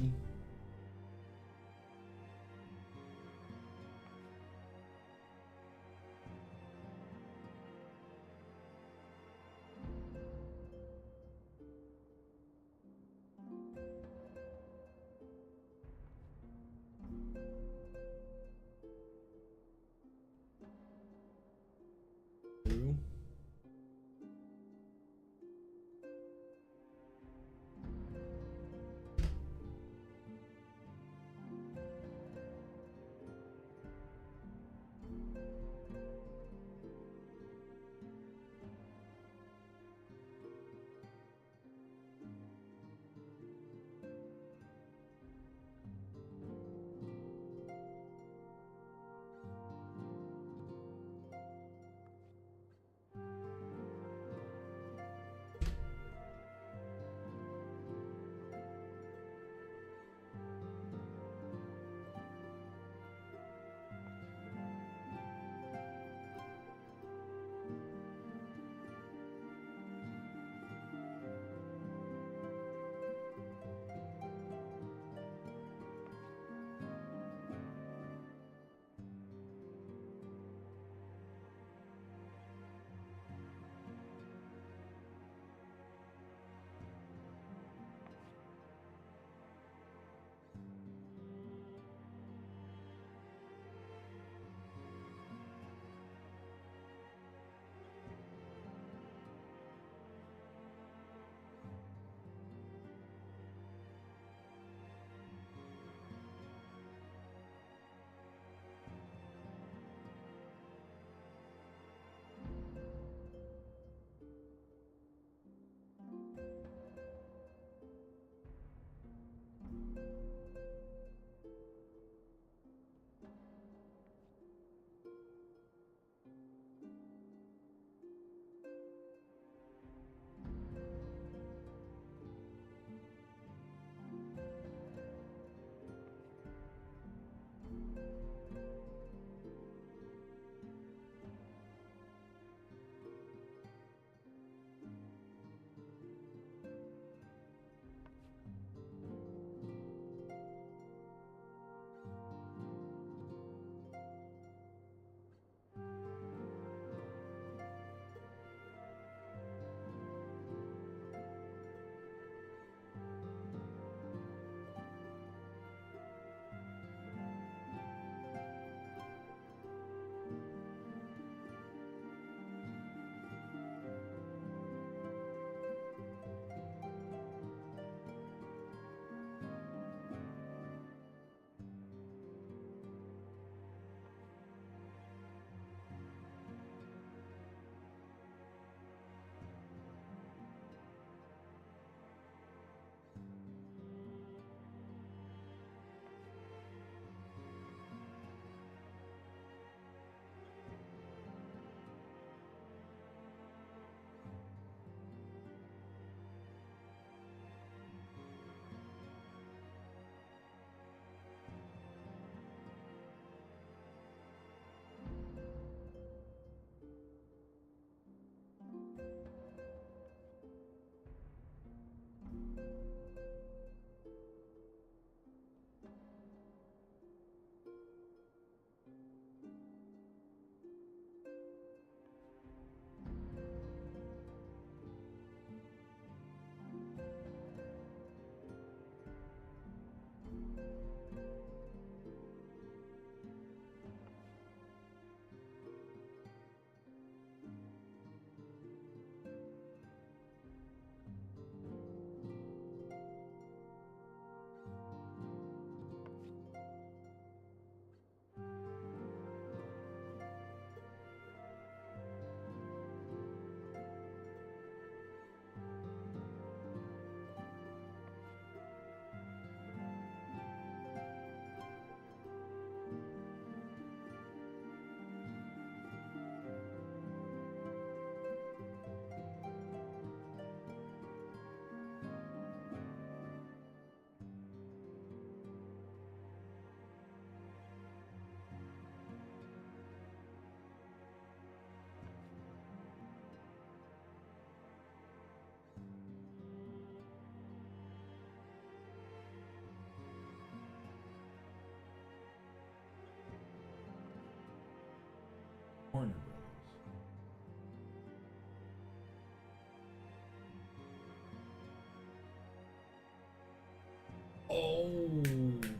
button.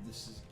this is.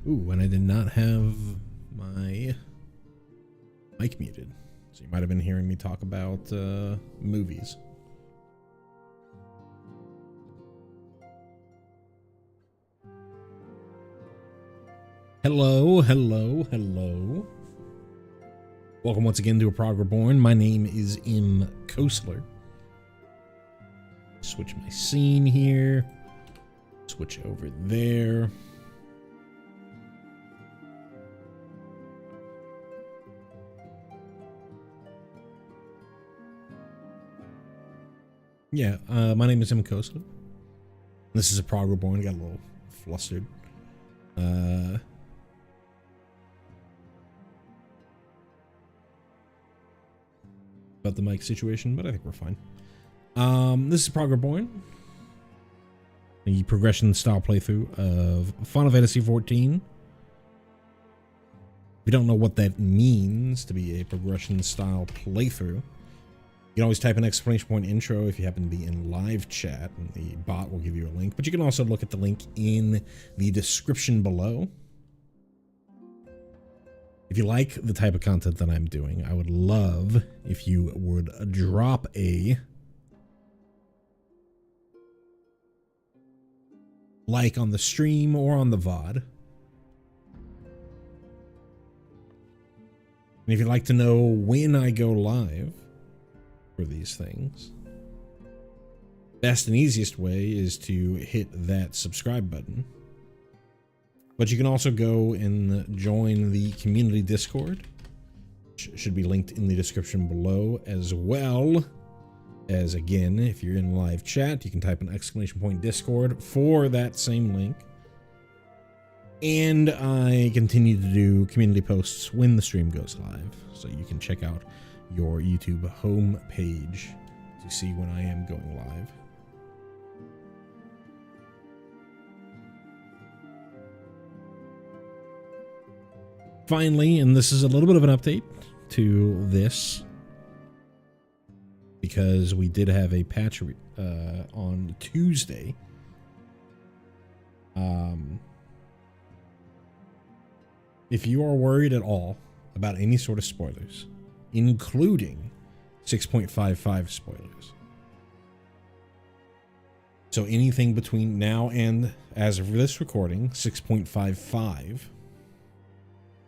Ooh, and I did not have my mic muted. So you might have been hearing me talk about movies. Hello, hello, hello. Welcome once again to a Prog Reborn. My name is M. Kosler. Switch my scene here. Switch over there. Yeah, my name is M. Kosler. This is a Prog Reborn. Got a little flustered. About the mic situation, but I think we're fine. This is Prog Reborn, the progression style playthrough of Final Fantasy XIV. If you don't know what that means to be a progression style playthrough, you can always type an exclamation point intro if you happen to be in live chat, and the bot will give you a link. But you can also look at the link in the description below. If you like the type of content that I'm doing, I would love if you would drop a like on the stream or on the VOD. And if you'd like to know when I go live for these things, best and easiest way is to hit that subscribe button. But you can also go and join the community Discord, which should be linked in the description below, as well as, again, if you're in live chat, you can type an exclamation point Discord for that same link. And I continue to do community posts when the stream goes live, so you can check out your YouTube home page to see when I am going live. Finally, and this is a little bit of an update to this, because we did have a patch on Tuesday. If you are worried at all about any sort of spoilers, including 6.55 spoilers, so anything between now and, as of this recording, 6.55,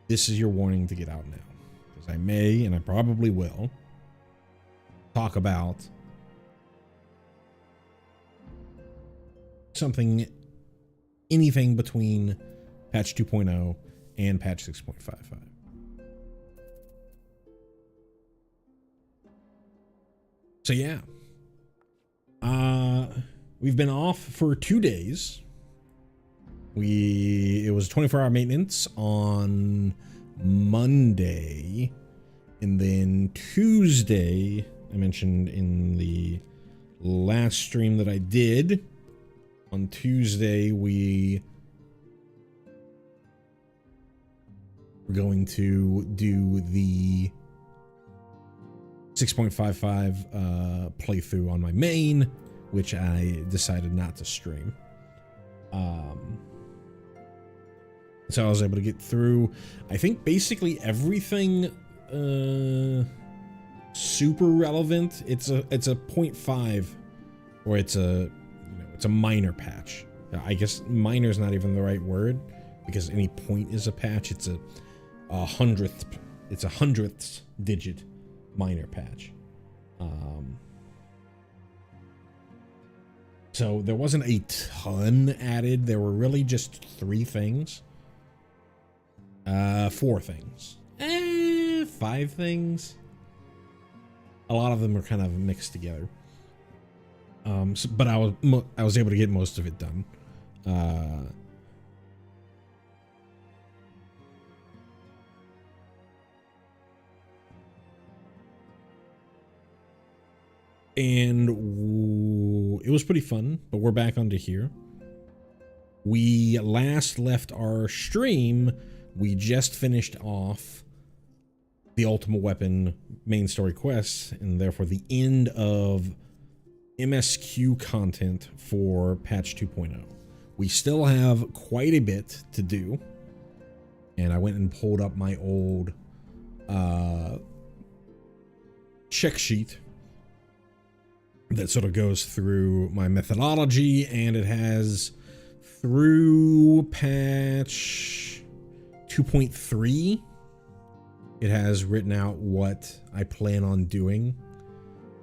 this is your warning to get out now, because I may, and I probably will, talk about anything between patch 2.0 and patch 6.55. So yeah, we've been off for 2 days. It was 24-hour maintenance on Monday, and then Tuesday, I mentioned in the last stream that I did, on Tuesday we were going to do the 6.55 playthrough on my main, which I decided not to stream. So I was able to get through, I think, basically everything super relevant. It's a 0.5, or it's a minor patch. I guess minor is not even the right word, because any point is a patch. It's a hundredths digit minor patch. So there wasn't a ton added. There were really just 3 things. 4 things. 5 things. A lot of them were kind of mixed together. But I was able to get most of it done. And it was pretty fun, but we're back onto here. We last left our stream, we just finished off the Ultimate Weapon main story quests, and therefore the end of MSQ content for patch 2.0. We still have quite a bit to do. And I went and pulled up my old check sheet that sort of goes through my methodology, and it has through patch 2.3, it has written out what I plan on doing.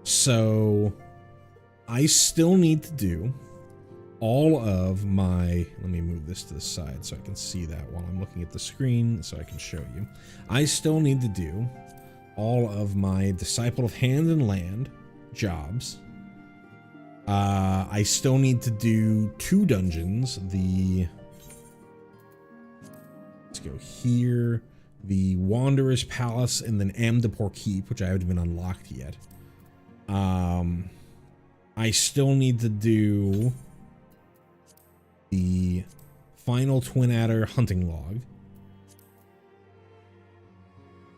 So I still need to do all of my, let me move this to the side so I can see that while I'm looking at the screen so I can show you. I still need to do all of my Disciple of Hand and Land jobs. I still need to do 2 dungeons. Let's go here, the Wanderer's Palace, and then Amdapor Keep, which I haven't even unlocked yet. I still need to do the final Twin Adder hunting log.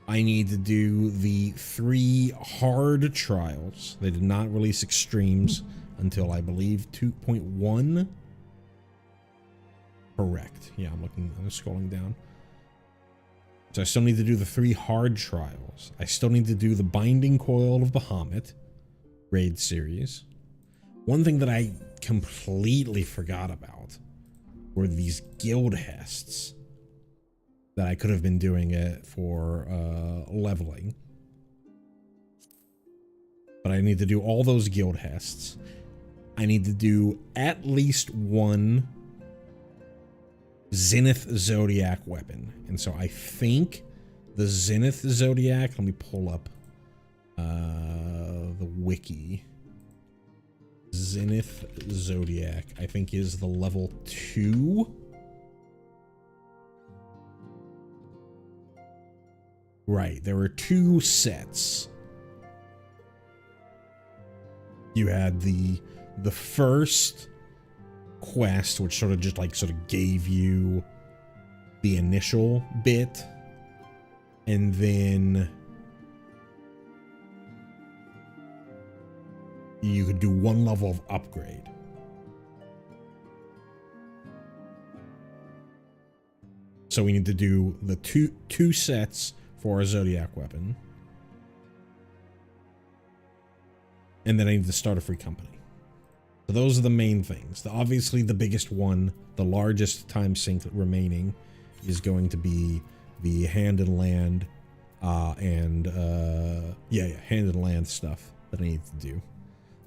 I need to do the 3 hard trials. They did not release extremes until I believe 2.1. Correct. Yeah, I'm scrolling down. So I still need to do the 3 hard trials. I still need to do the Binding Coil of Bahamut raid series. One thing that I completely forgot about were these guild hests that I could have been doing it for leveling. But I need to do all those guild hests. I need to do at least 1 Zenith Zodiac weapon. And so I think the Zenith Zodiac, let me pull up the wiki. Zenith Zodiac, I think, is the level 2. Right, there were 2 sets. You had the first quest, which sort of just gave you the initial bit, and then you could do 1 level of upgrade. So we need to do the two sets for a Zodiac weapon. And then I need to start a free company. So those are the main things. Obviously the biggest one, the largest time sink remaining, is going to be the Hand and Land hand and land stuff that I need to do.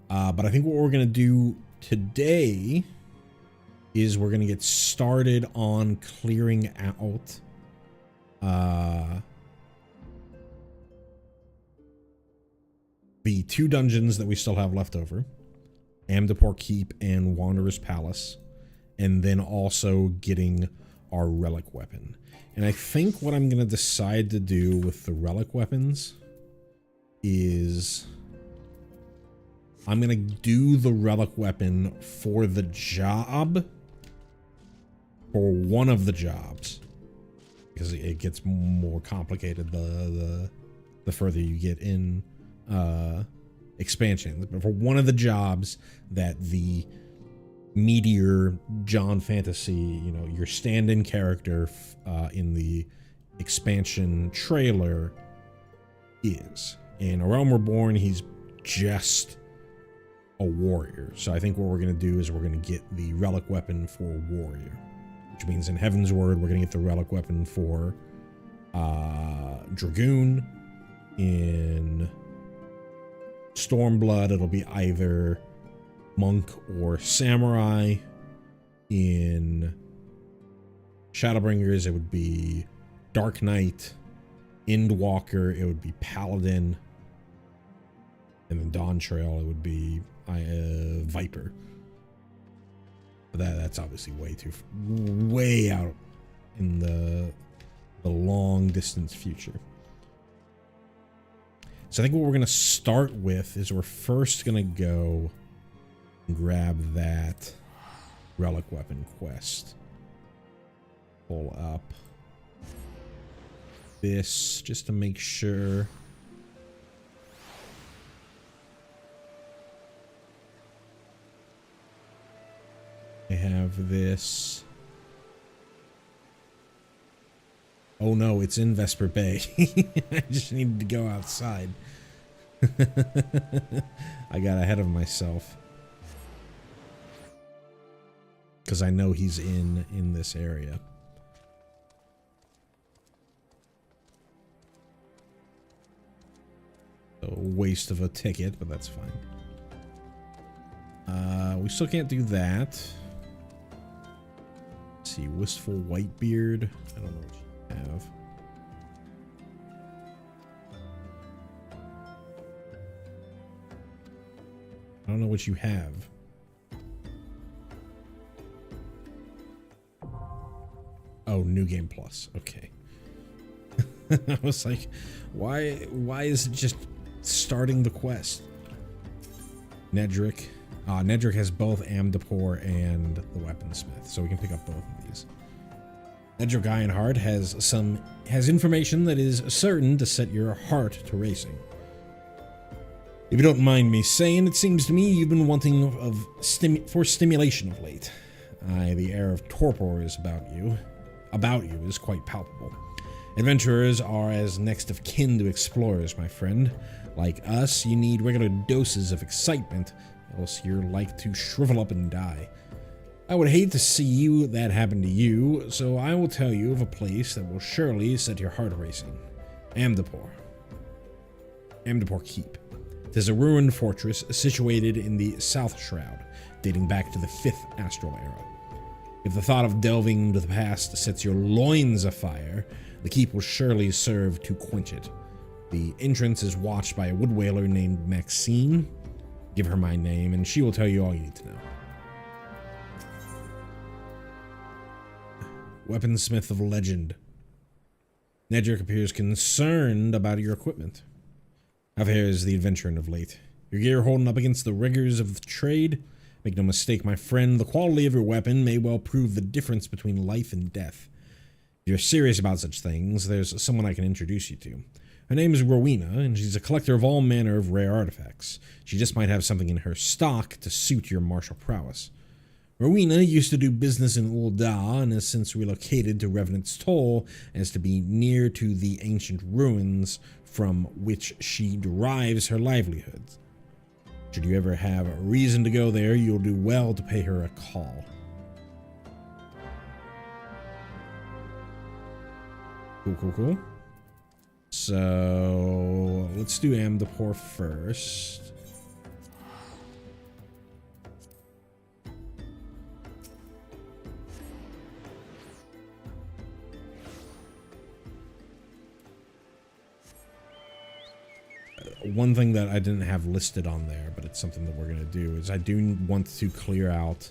But I think what we're going to do today is we're going to get started on clearing out the 2 dungeons that we still have left over, Amdapor Keep and Wanderer's Palace, and then also getting our relic weapon. And I think what I'm going to decide to do with the relic weapons is I'm going to do the relic weapon for the job, for one of the jobs, because it gets more complicated the further you get in expansion. But for one of the jobs that the Meteor John Fantasy, you know, your stand-in character in the expansion trailer is. In A Realm Reborn, he's just a warrior. So I think what we're going to do is we're going to get the relic weapon for warrior, which means in Heaven's Word, we're going to get the relic weapon for Dragoon. In Stormblood, it'll be either monk or samurai. In Shadowbringers, it would be Dark Knight. Endwalker, it would be paladin. And then Dawn Trail, it would be Viper. But that's obviously way out in the long distance future. So I think what we're going to start with is we're first going to go and grab that relic weapon quest. Pull up this just to make sure. I have this. Oh no, it's in Vesper Bay. I just needed to go outside. I got ahead of myself. Because I know he's in this area. So a waste of a ticket, but that's fine. We still can't do that. Let's see, Wistful Whitebeard. I don't know what you have. I don't know what you have. Oh, New Game Plus. Okay. I was like, why is it just starting the quest? Nedrick. Nedrick has both Amdapor and the Weaponsmith, so we can pick up both of these. Nedrick Ironheart has information that is certain to set your heart to racing. If you don't mind me saying, it seems to me you've been wanting for stimulation of late. Aye, the air of torpor is about you is quite palpable. Adventurers are as next of kin to explorers, my friend. Like us, you need regular doses of excitement, else you're like to shrivel up and die. I would hate to see that happen to you, so I will tell you of a place that will surely set your heart racing. Amdapor. Amdapor Keep. It is a ruined fortress situated in the South Shroud, dating back to the 5th Astral Era. If the thought of delving into the past sets your loins afire, the keep will surely serve to quench it. The entrance is watched by a wood whaler named Maxine. Give her my name, and she will tell you all you need to know. Weaponsmith of Legend. Nedrick appears concerned about your equipment. How fares the adventuring of late? Your gear holding up against the rigors of the trade? Make no mistake, my friend, the quality of your weapon may well prove the difference between life and death. If you're serious about such things, there's someone I can introduce you to. Her name is Rowena, and she's a collector of all manner of rare artifacts. She just might have something in her stock to suit your martial prowess. Rowena used to do business in Ul'dah and has since relocated to Revenant's Toll as to be near to the ancient ruins from which she derives her livelihood. Should you ever have a reason to go there, you'll do well to pay her a call. Cool. So, let's do Amdapor first. One thing that I didn't have listed on there, but it's something that we're going to do, is I do want to clear out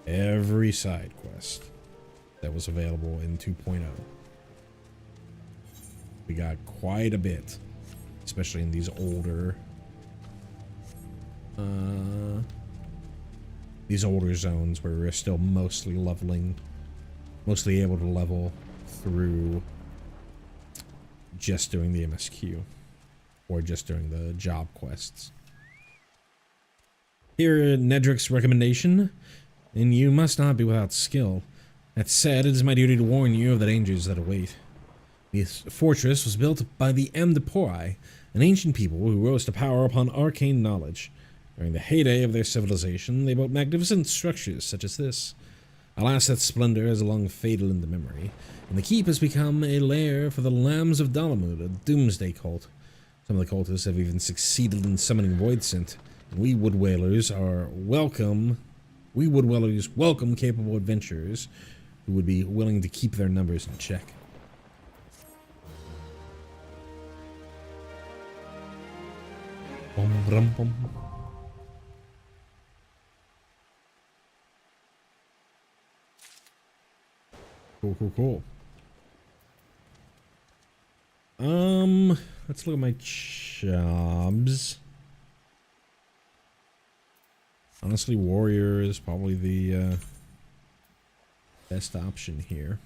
every side quest that was available in 2.0. We got quite a bit, especially in these older zones where we're still mostly able to level through just doing the MSQ or just doing the job quests. Here, Nedrick's recommendation, and you must not be without skill. That said, it is my duty to warn you of the dangers that await. This fortress was built by the Amdapori, an ancient people who rose to power upon arcane knowledge. During the heyday of their civilization, they built magnificent structures such as this. Alas, that splendor has long faded into memory, and the keep has become a lair for the Lambs of Dalamud, a doomsday cult. Some of the cultists have even succeeded in summoning Voidsent, and we wood whalers welcome capable adventurers who would be willing to keep their numbers in check. Cool. Let's look at my jobs. Honestly, warrior is probably the best option here.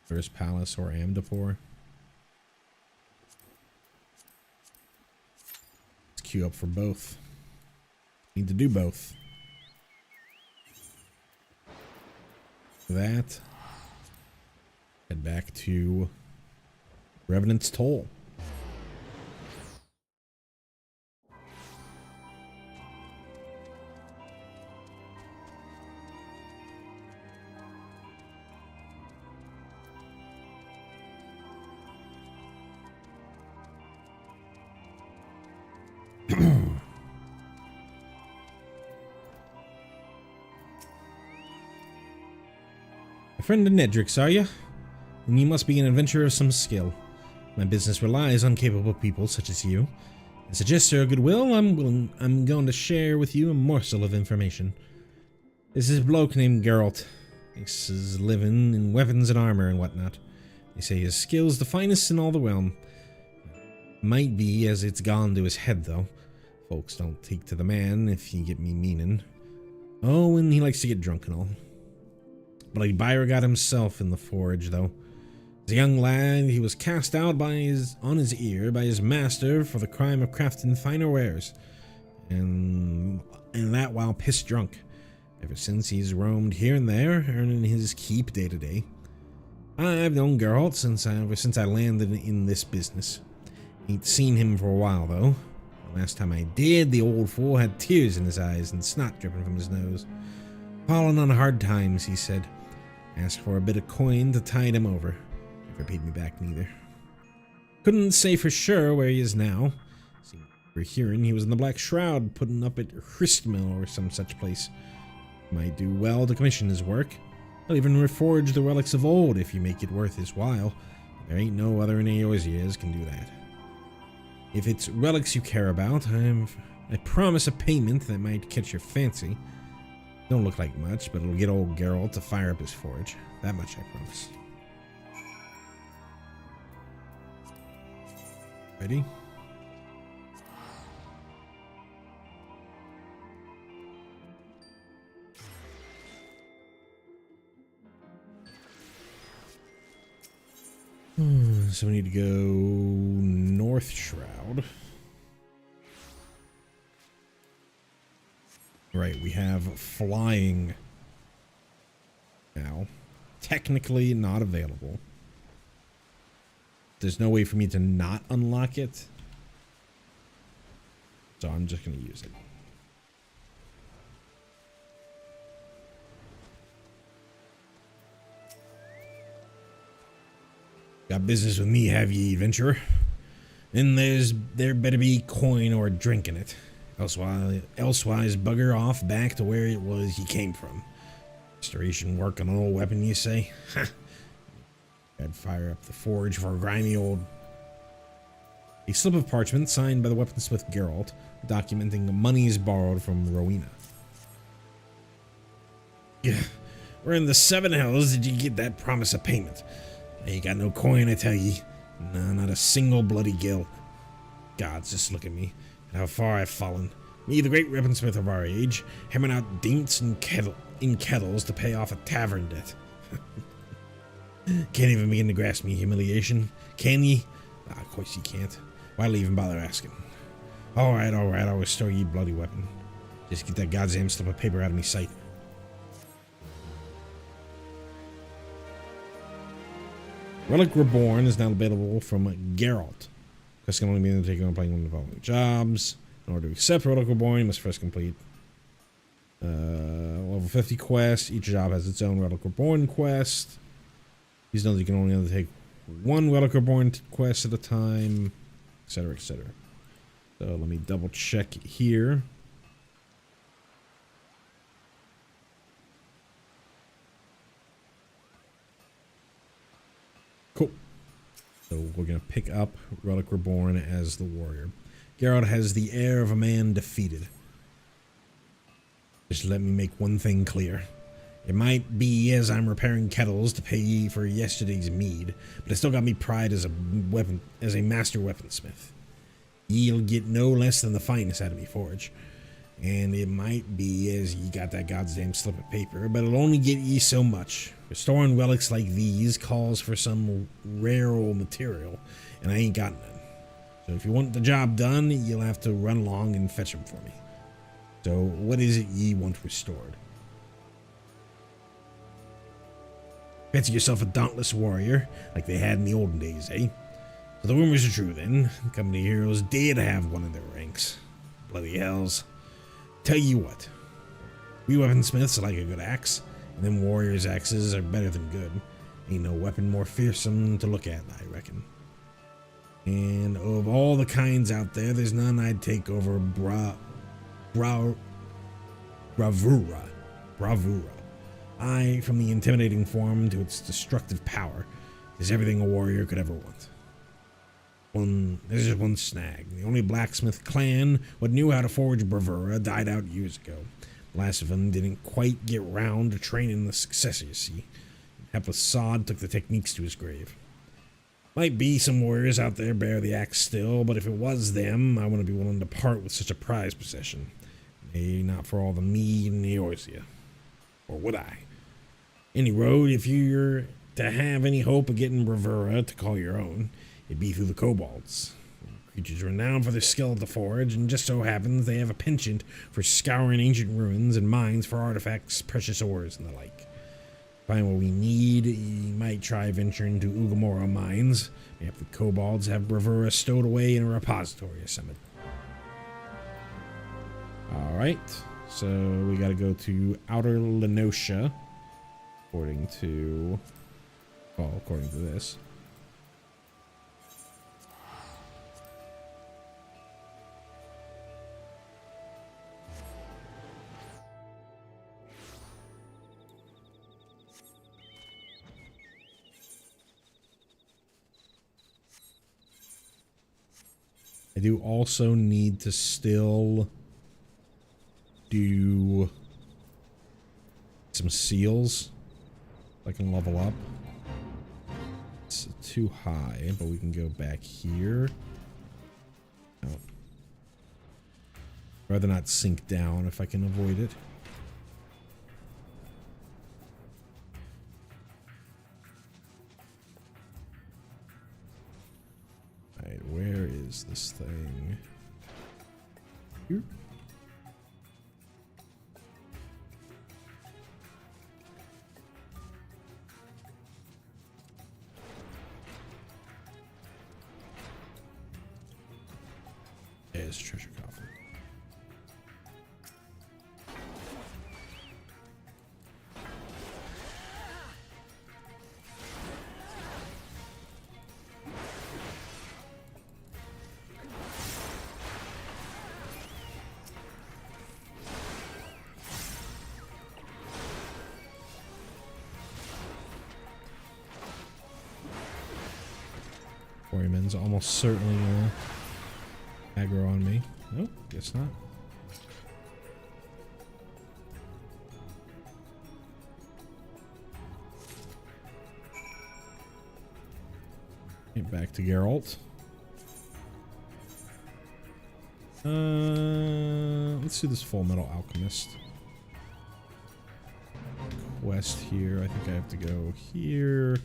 First Palace or Amdapor. Let's queue up for both. Need to do both. that, head back to Revenant's Toll. A friend of Nedric's, are you? And you must be an adventurer of some skill. My business relies on capable people such as you. As a gesture of goodwill, I'm going to share with you a morsel of information. This is a bloke named Geralt. Makes his living in weapons and armor and whatnot. They say his skill's the finest in all the realm. Might be as it's gone to his head, though. Folks don't take to the man, if you get me meaning. Oh, and he likes to get drunk and all. Bloody Byra got himself in the forge, though. As a young lad, he was cast out on his ear by his master for the crime of crafting finer wares, and that while piss drunk. Ever since, he's roamed here and there, earning his keep day to day. I've known Geralt ever since I landed in this business. Ain't seen him for a while, though. The last time I did, the old fool had tears in his eyes and snot dripping from his nose. Falling on hard times, he said. Asked for a bit of coin to tide him over. Never paid me back neither. Couldn't say for sure where he is now. We're hearing he was in the Black Shroud, putting up at Hristmill or some such place. Might do well to commission his work. He'll even reforge the relics of old if you make it worth his while. There ain't no other in Eorzea's can do that. If it's relics you care about, I promise a payment that might catch your fancy. Don't look like much, but it'll get old Geralt to fire up his forge. That much I promise. Ready? So we need to go North Shroud. Right, we have flying now. Technically not available. There's no way for me to not unlock it. So I'm just going to use it. Got business with me, have ye, adventurer? Then there better be coin or drink in it. Elsewise, bugger off back to where it was you came from. Restoration work on an old weapon, you say? Ha! I'd fire up the forge for a grimy old... A slip of parchment signed by the weaponsmith Geralt, documenting the monies borrowed from Rowena. Yeah, where in the seven hells did you get that promise of payment? I ain't got no coin, I tell ye. No, not a single bloody gill. Gods, just look at me. How far I've fallen. Me, the great weaponsmith of our age, hammering out dinks and kettles to pay off a tavern debt. Can't even begin to grasp me humiliation. Can ye? Ah, of course ye can't. Why even bother asking? Alright, I'll restore ye bloody weapon. Just get that goddamn slip of paper out of me sight. Relic Reborn is now available from Geralt. This can only be undertaken on playing one of the following jobs. In order to accept Relic Reborn, you must first complete level 50 quest. Each job has its own Relic Reborn quest. Please note that you can only undertake one Relic Reborn quest at a time, etc., etc. So let me double check here. Cool. So we're going to pick up Relic Reborn as the warrior. Geralt has the air of a man defeated. Just let me make one thing clear. It might be as I'm repairing kettles to pay for yesterday's mead, but it still got me pride as a master weaponsmith. Ye'll get no less than the finest out of me forge. And it might be as ye got that goddamn slip of paper, but it'll only get ye so much. Restoring relics like these calls for some rare old material, and I ain't got none. So if you want the job done, you'll have to run along and fetch them for me. So what is it ye want restored? Fancy yourself a dauntless warrior, like they had in the olden days, eh? So the rumors are true then. The company heroes did have one in their ranks. Bloody hells. Tell you what. We weaponsmiths like a good axe, and them warriors' axes are better than good. Ain't no weapon more fearsome to look at, I reckon. And of all the kinds out there, there's none I'd take over bravura. Aye, from the intimidating form to its destructive power, is everything a warrior could ever want. There's just one snag. The only blacksmith clan what knew how to forge bravura died out years ago. The last of them didn't quite get round to training the successor, you see. Hapless sod took the techniques to his grave. Might be some warriors out there bear the axe still, but if it was them, I wouldn't be willing to part with such a prized possession. Nay, not for all the mead and the Eorzea. Or would I? Any road, if you're to have any hope of getting bravura to call your own, it'd be through the kobolds. Creatures renowned for their skill at the forge, and just so happens they have a penchant for scouring ancient ruins and mines for artifacts, precious ores, and the like. Find what we need, you might try venturing to Ugamora mines. Maybe the kobolds have bravura stowed away in a repository or something. Alright, so we gotta go to Outer Lenosha, according to this. I do also need to still do some seals so I can level up. It's too high, but we can go back here. Oh. Rather not sink down if I can avoid it. Alright, where is this thing? Here? There's treasure coffin. Quarryman's almost certainly gonna aggro on me. Nope, guess not. Get back to Geralt. Let's do this Full Metal Alchemist quest here. I think I have to go here,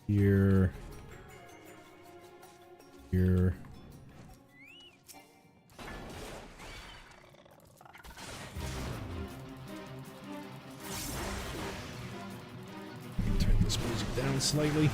here, here. Turn this music down slightly.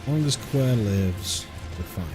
As long as Square lives, we're fine.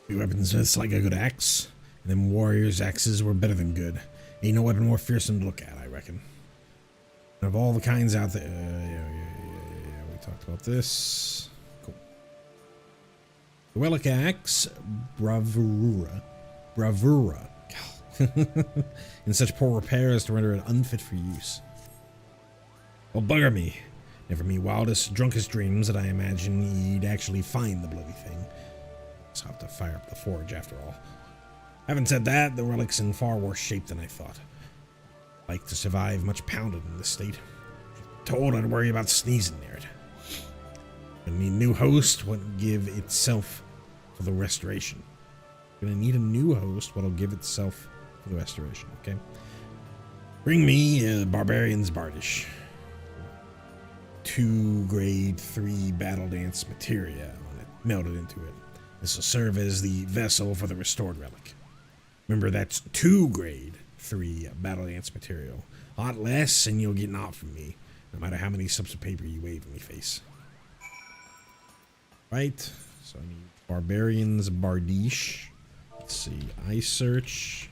Weaponsmiths like a good axe, and them warriors' axes were better than good. Ain't no weapon more fearsome to look at, I reckon. And of all the kinds out there, yeah, we talked about this. Cool. The relic axe, bravura, in such poor repair as to render it unfit for use. Well, bugger me. Never me wildest, drunkest dreams that I imagine you'd actually find the bloody thing. I'll have to fire up the forge after all. Having said that, the relic's in far worse shape than I thought. Like to survive much pounded in this state. Told I'd worry about sneezing near it. Gonna need a new host what'll give itself for the restoration. Gonna need a new host what'll give itself for the restoration, okay? Bring me Barbarian's Bardish. 2 grade 3 battle dance materia on it, melted into it. This will serve as the vessel for the restored relic. Remember, that's 2 grade 3 battle dance material. A lot less, and you'll get naught from me, no matter how many slips of paper you wave in me face. Right? So I need Barbarian's Bardish. Let's see. I search.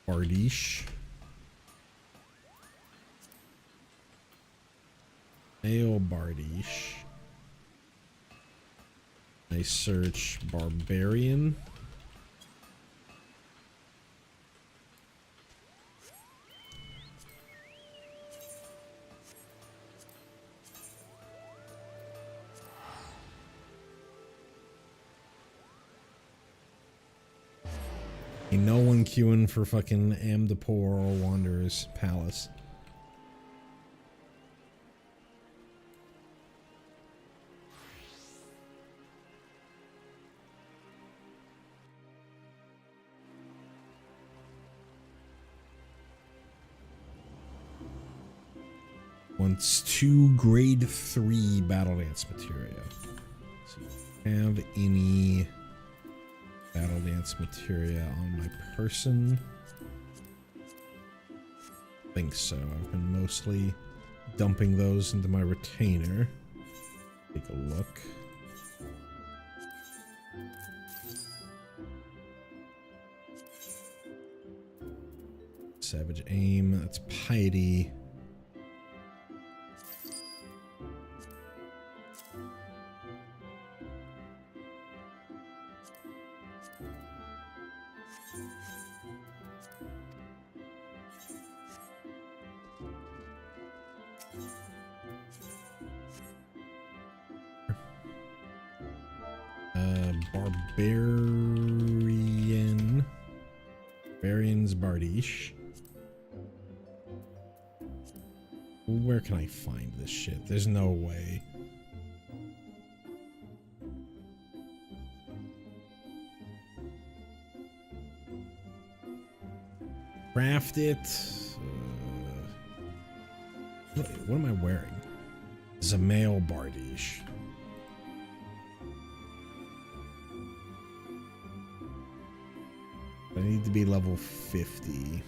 Bardish. Male Bardish. I search Barbarian. Ain't no one queuing for fucking Amdapor or Wanderer's Palace. Wants 2 grade 3 battle dance materia. So have any battle dance materia on my person? I think so. I've been mostly dumping those into my retainer. Take a look. Savage aim, that's piety. Barbarian's Bardish. Where can I find this shit? There's no way. Craft it. What am I wearing? Zamail Bardish. I need to be level 50.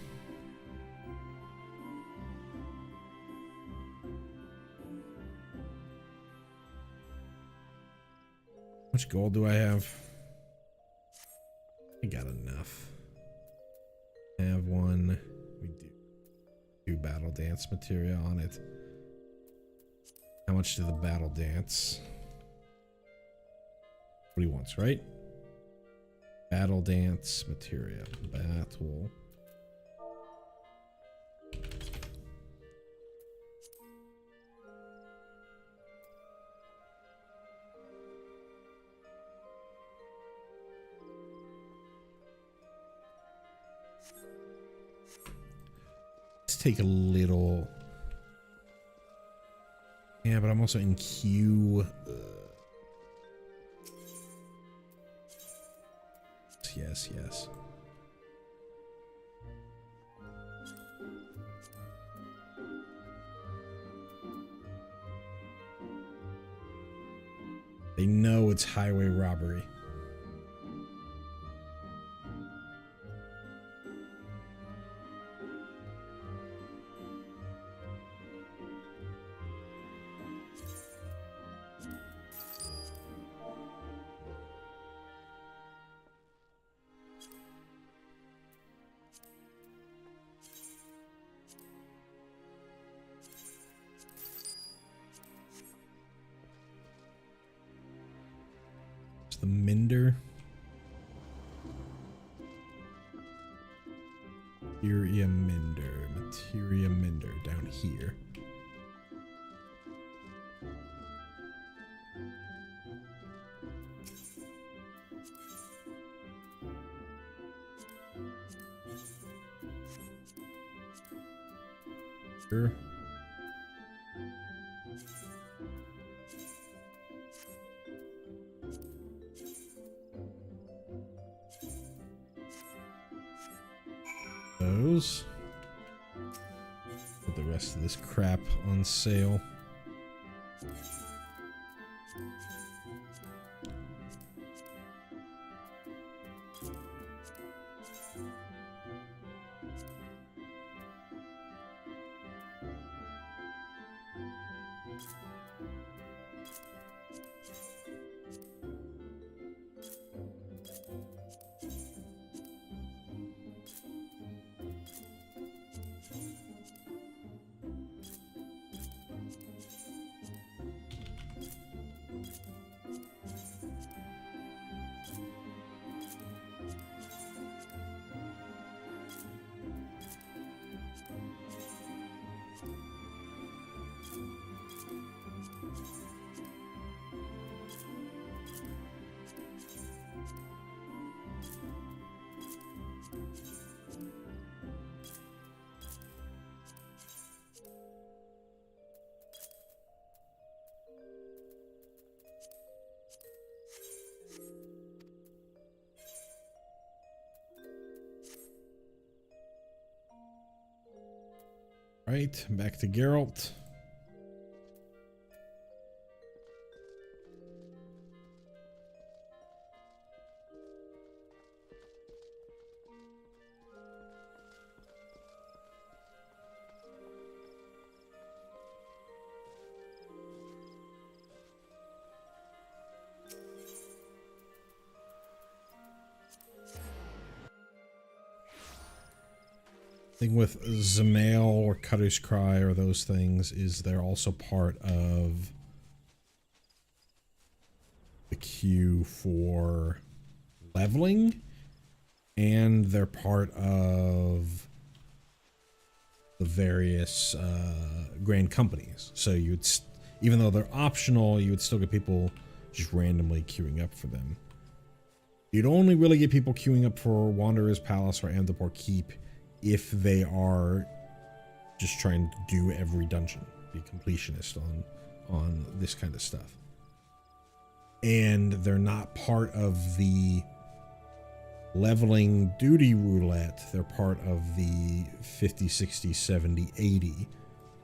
How much gold do I have? I got enough. I have one. We do battle dance material on it. How much to the battle dance? What he wants, right? Battle dance material. Battle. Let's take a little. Yeah, but I'm also in queue. Yes, yes. They know it's highway robbery. The Minder. Materia Minder down here. Sure. Those. Put the rest of this crap on sale. Right, back to Geralt. Thing with Zamail or Cutter's Cry or those things is they're also part of the queue for leveling, and they're part of the various grand companies. So you'd, even though they're optional, you would still get people just randomly queuing up for them. You'd only really get people queuing up for Wanderer's Palace or Amdapor Keep if they are just trying to do every dungeon. be completionist on this kind of stuff. And they're not part of the leveling duty roulette. They're part of the 50, 60, 70, 80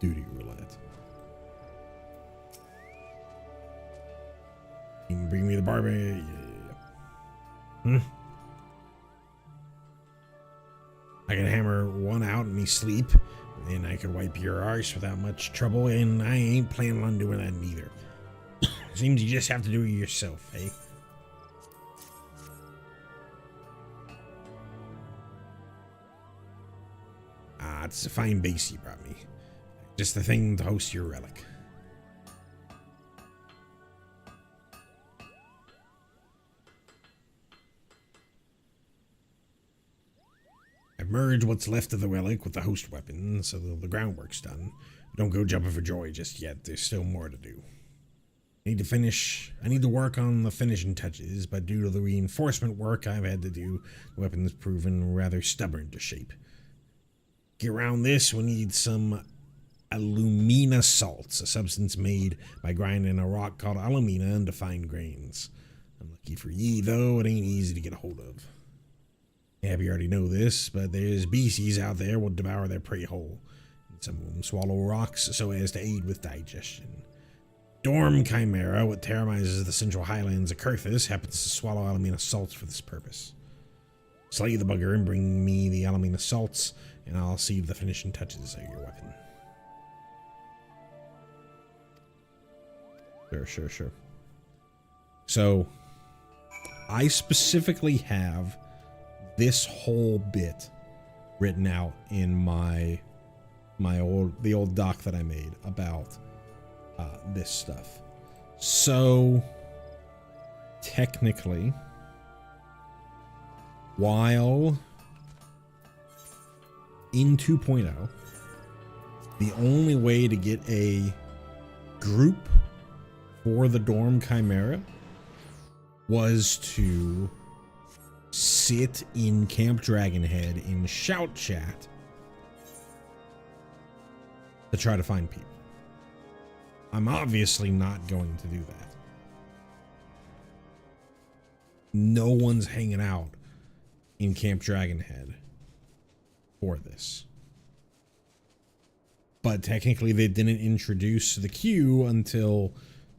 duty roulette. You can bring me the Barbie. Yeah. I can hammer one out in me sleep, and I could wipe your arse without much trouble, and I ain't planning on doing that neither. Seems you just have to do it yourself, eh? It's a fine base you brought me. Just the thing to host your relic. I've merged what's left of the relic with the host weapon, so the groundwork's done. Don't go jumping for joy just yet. There's still more to do. I need to work on the finishing touches, but due to the reinforcement work I've had to do, the weapon's proven rather stubborn to shape. Get around this, we need some alumina salts, a substance made by grinding a rock called alumina into fine grains. Unlucky for ye, though, it ain't easy to get a hold of. Yeah, you already know this, but there's beasties out there will devour their prey whole. And some of them swallow rocks so as to aid with digestion. Dorm Chimera, what terrorizes the central highlands of Kurthus, happens to swallow alumina salts for this purpose. Slay the bugger and bring me the alumina salts, and I'll see the finishing touches of your weapon. Sure. So, I specifically have this whole bit written out in the old doc that I made about this stuff. So, technically, while in 2.0, the only way to get a group for the Dorm Chimera was to sit in Camp Dragonhead in shout chat to try to find people. I'm obviously not going to do that. No one's hanging out in Camp Dragonhead for this. But technically they didn't introduce the queue until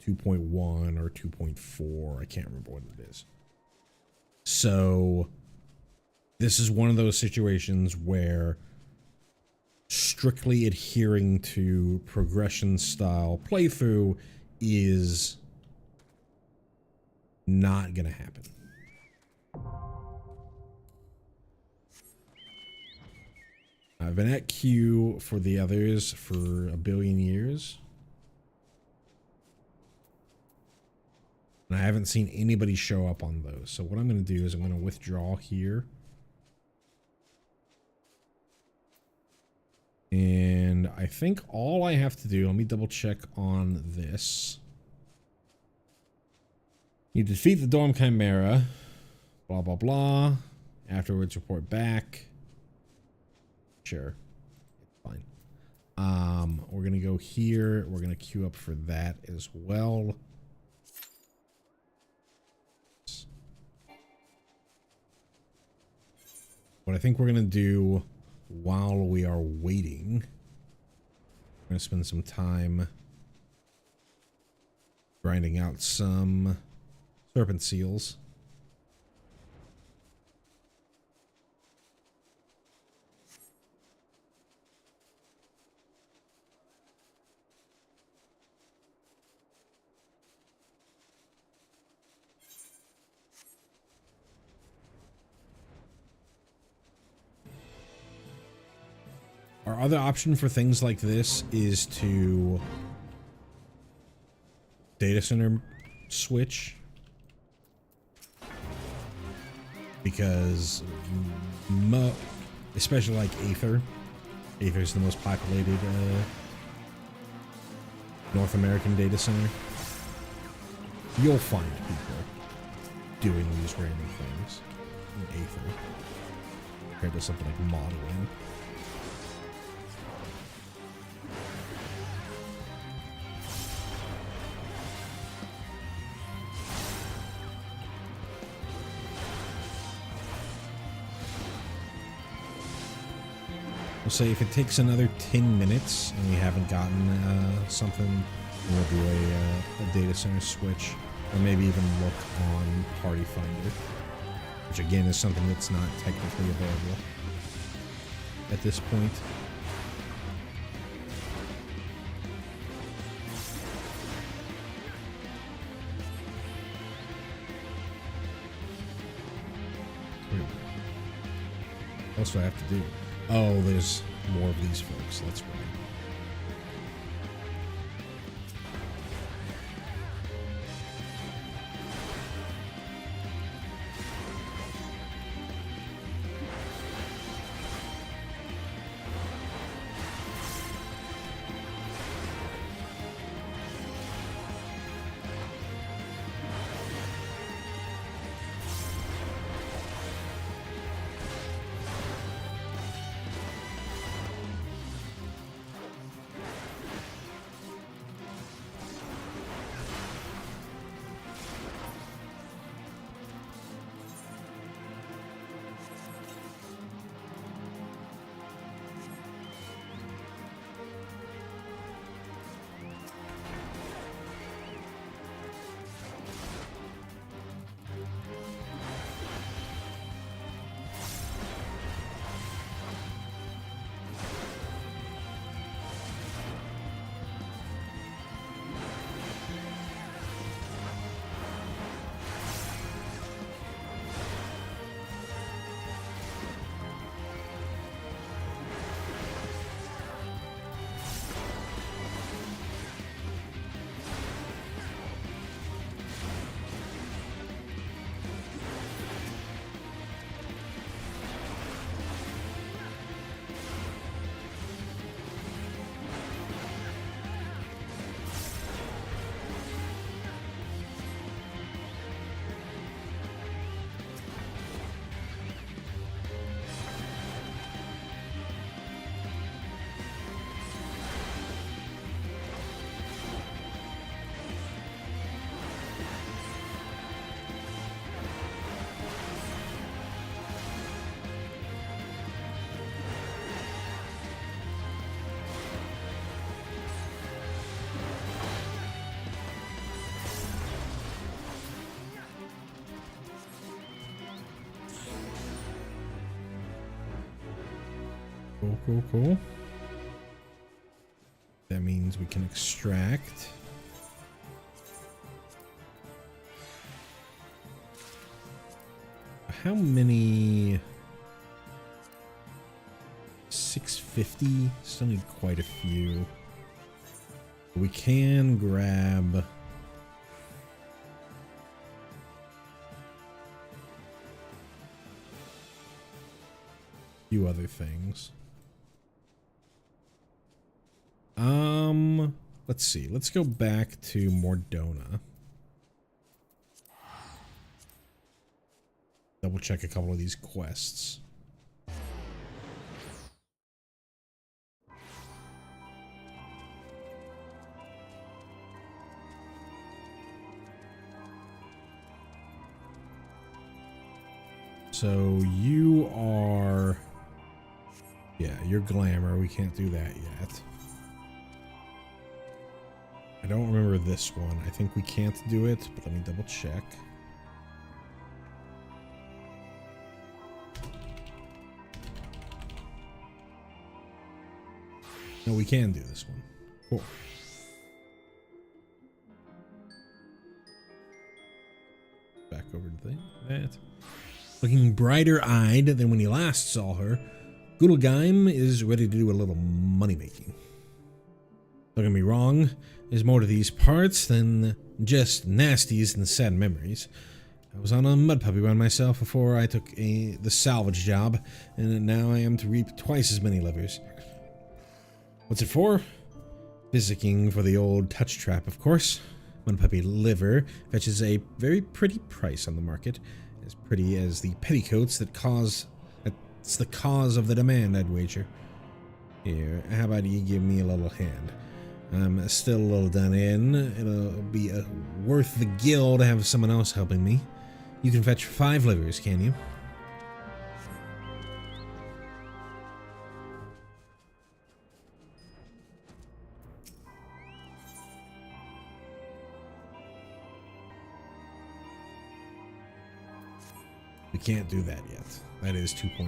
2.1 or 2.4. I can't remember what it is. So this is one of those situations where strictly adhering to progression style playthrough is not going to happen. I've been at queue for the others for a billion years. And I haven't seen anybody show up on those. So what I'm going to do is I'm going to withdraw here. And I think all I have to do, let me double check on this. You defeat the Dorm Chimera, blah, blah, blah. Afterwards, report back. Sure. Fine. We're going to go here. We're going to queue up for that as well. What I think we're going to do while we are waiting, we're going to spend some time grinding out some serpent seals. Our other option for things like this is to data center switch, because especially like Aether is the most populated North American data center. You'll find people doing these random things in Aether compared to something like modeling. We'll say if it takes another 10 minutes and we haven't gotten something, we'll do a data center switch, or maybe even look on Party Finder, which again is something that's not technically available at this point. What else do I have to do? Oh, there's more of these folks. That's right. Cool. That means we can extract. How many? 650? Still need quite a few. We can grab a few other things. Let's see. Let's go back to Mordona. Double check a couple of these quests. So you are, yeah, you're glamour. We can't do that yet. I don't remember this one. I think we can't do it, but let me double check. No, we can do this one. Cool. Back over to that. Looking brighter-eyed than when you last saw her, Gudelgeim is ready to do a little money-making. Don't get me wrong, there's more to these parts than just nasties and sad memories. I was on a mud puppy run myself before I took the salvage job, and now I am to reap twice as many livers. What's it for? Physicking for the old touch trap, of course. Mud puppy liver fetches a very pretty price on the market, as pretty as the petticoats that's the cause of the demand, I'd wager. Here, how about you give me a little hand? I'm still a little done in. It'll be worth the gil to have someone else helping me. You can fetch 5 livers, can you? We can't do that yet. That is 2.1.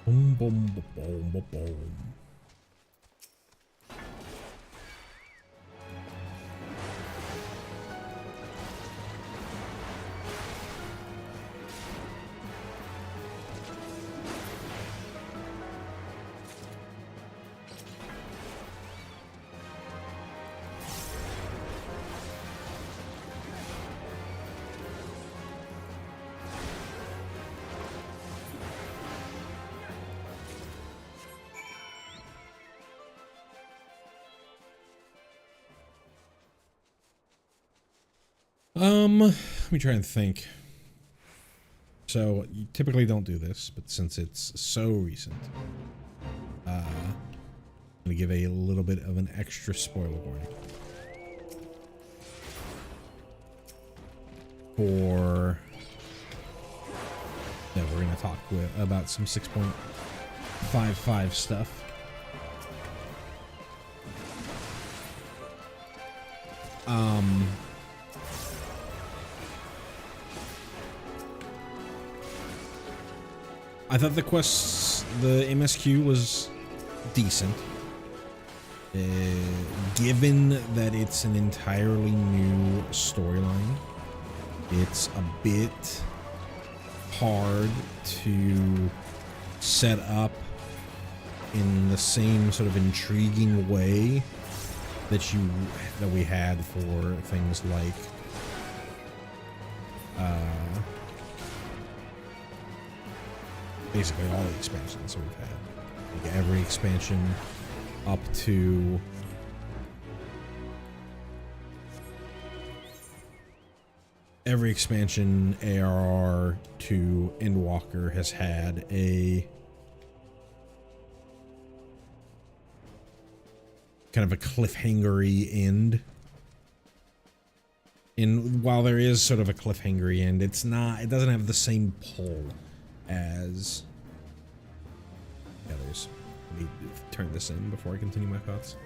Boom, boom, boom, boom, boom, boom. Let me try and think. So, you typically don't do this, but since it's so recent, I'm gonna give a little bit of an extra spoiler warning. We're gonna talk about some 6.55 stuff. I thought the MSQ was decent. Given that it's an entirely new storyline, it's a bit hard to set up in the same sort of intriguing way that we had for things like basically all the expansions we've had. Like every expansion up to every expansion ARR to Endwalker has had a kind of a cliffhangery end. And while there is sort of a cliffhangery end, it doesn't have the same pull as the others. Let me turn this in before I continue my thoughts.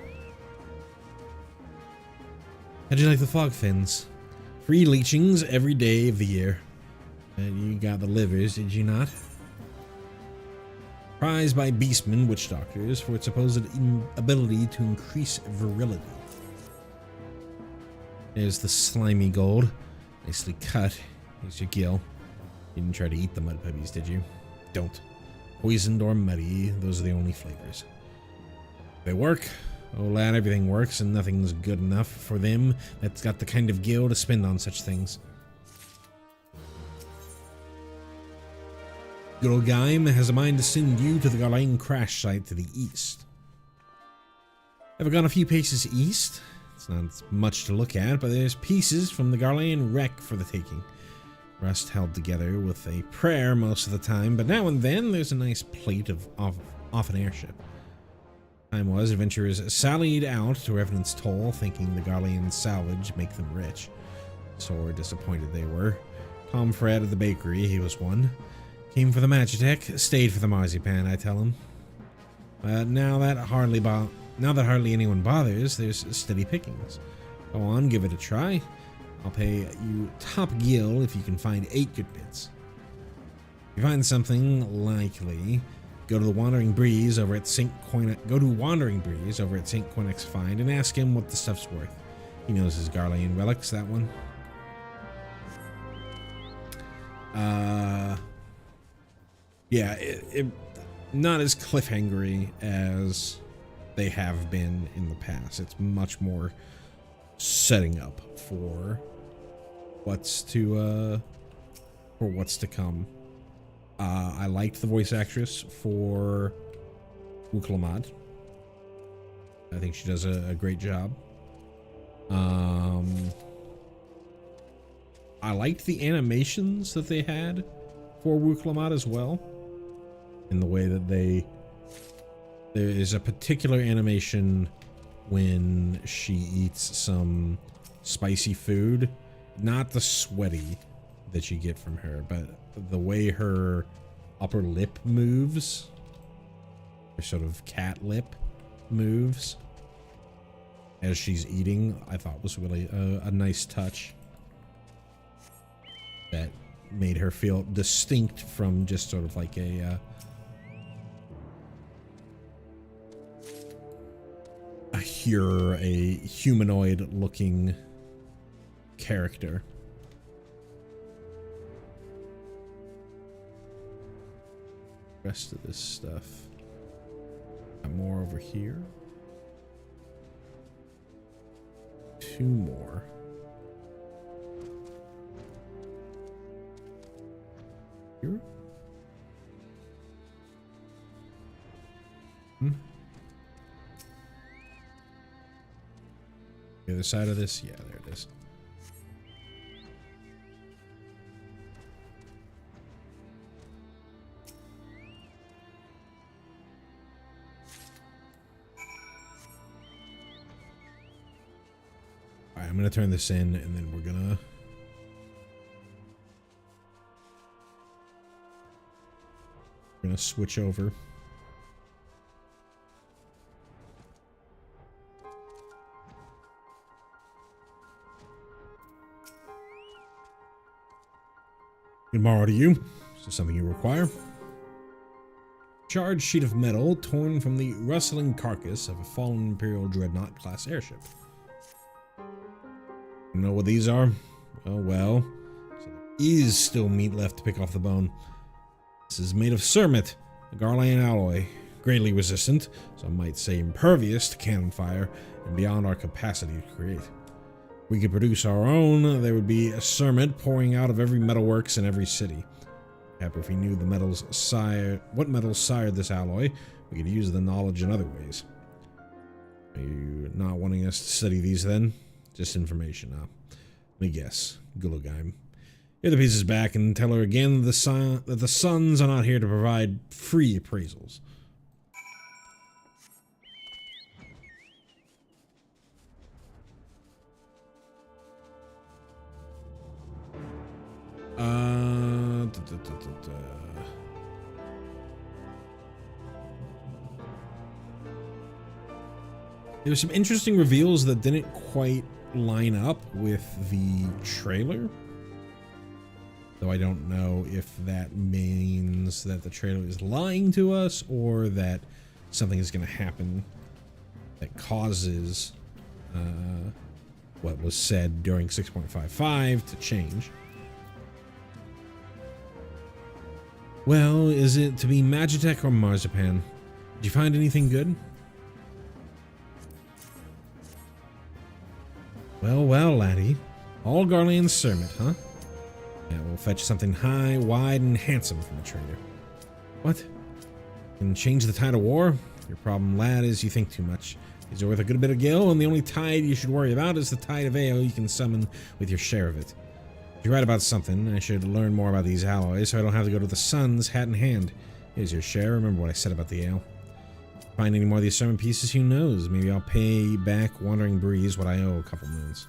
How'd you like the fog fins? Free leechings every day of the year. And you got the livers, did you not? Prized by beastmen, witch doctors, for its supposed ability to increase virility. There's the slimy gold. Nicely cut. Here's your gill. You didn't try to eat the mud puppies, did you? Don't. Poisoned or muddy, those are the only flavors. They work. Oh lad, everything works and nothing's good enough for them that's got the kind of gil to spend on such things. Good old Gaim has a mind to send you to the Garlane crash site to the east. Ever gone a few paces east? It's not much to look at, but there's pieces from the Garlane wreck for the taking. Rust held together with a prayer most of the time, but now and then there's a nice plate off an airship. Time was, adventurers sallied out to Revenant's Toll, thinking the Garlean salvage make them rich. Sore disappointed they were. Tom Fred at the bakery, he was one. Came for the Magitech, stayed for the marzipan, I tell him. Now that hardly anyone bothers, there's steady pickings. Go on, give it a try. I'll pay you top gil if you can find 8 good bits. If you find something likely, Go to Wandering Breeze over at St. Coinex Find and ask him what the stuff's worth. He knows his Garlean relics, that one. Yeah, not as cliffhangery as they have been in the past. It's much more setting up for what's to come. I liked the voice actress for Wuklamad. I think she does a great job. I liked the animations that they had for Wuklamad as well. In the way that there is a particular animation when she eats some spicy food, not the sweaty that you get from her, but the way her upper lip moves, her sort of cat lip moves as she's eating, I thought was really a nice touch that made her feel distinct from just sort of like a humanoid looking character. Rest of this stuff. Got more over here. 2 more. Here. The other side of this? Yeah, there it is. Alright, I'm gonna turn this in and then we're gonna switch over. Good morrow to you. Is this something you require? Charged sheet of metal torn from the rustling carcass of a fallen Imperial Dreadnought class airship. You know what these are? Oh well. So there is still meat left to pick off the bone. This is made of cermet, a Garlean alloy, greatly resistant, some might say impervious to cannon fire, and beyond our capacity to create. If we could produce our own, there would be a cermet pouring out of every metalworks in every city. Perhaps if we knew what metals sired this alloy, we could use the knowledge in other ways. Are you not wanting us to study these then? Just information now. Let me guess. Gulugheim. Give the pieces back and tell her again that the Sons are not here to provide free appraisals. There were some interesting reveals that didn't quite line up with the trailer. Though I don't know if that means that the trailer is lying to us or that something is going to happen that causes what was said during 6.55 to change. Well, is it to be Magitech or Marzipan? Did you find anything good? Well, well, laddie. All Garlean cermet, huh? Yeah, we'll fetch something high, wide, and handsome from the trader. What? Can change the tide of war? Your problem, lad, is you think too much. These are worth a good bit of gil, and the only tide you should worry about is the tide of ale you can summon with your share of it. If you're right about something, I should learn more about these alloys so I don't have to go to the Sons hat in hand. Here's your share. Remember what I said about the ale. Find any more of these sermon pieces, who knows? Maybe I'll pay back Wandering Breeze what I owe a couple moons.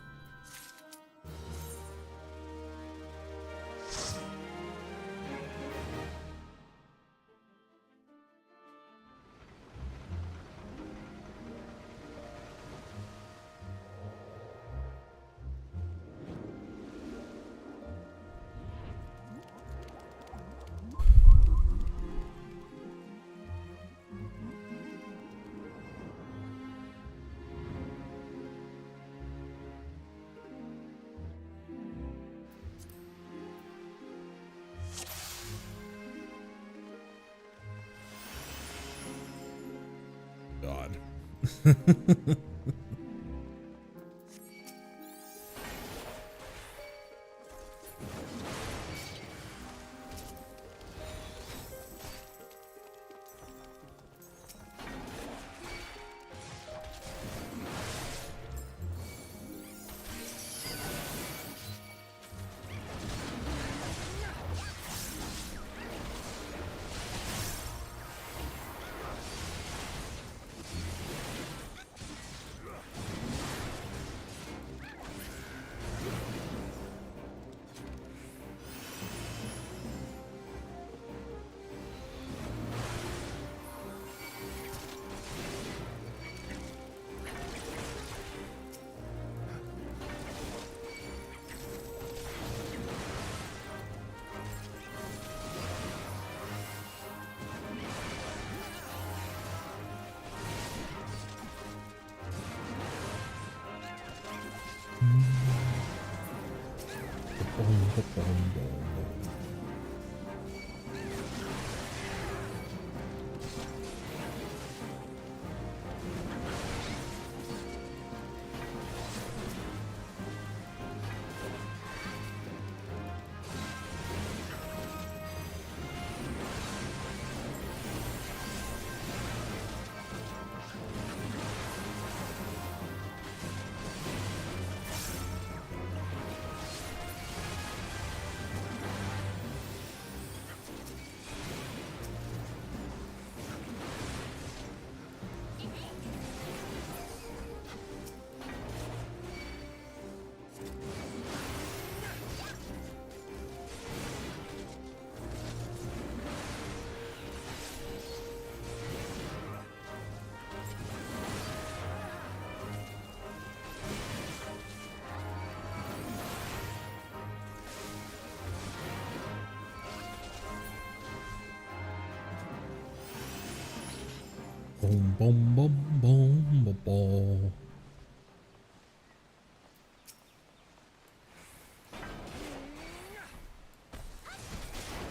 Boom, boom, boom, boom, boom, boom.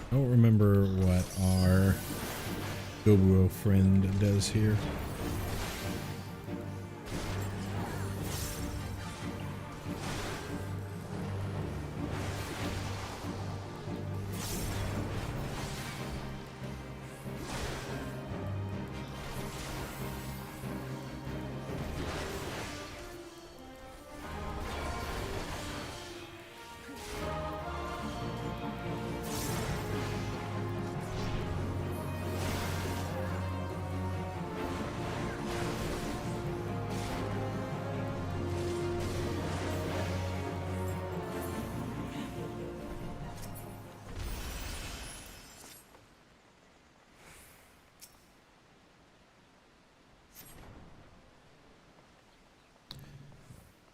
I don't remember what our Gobuo friend does here.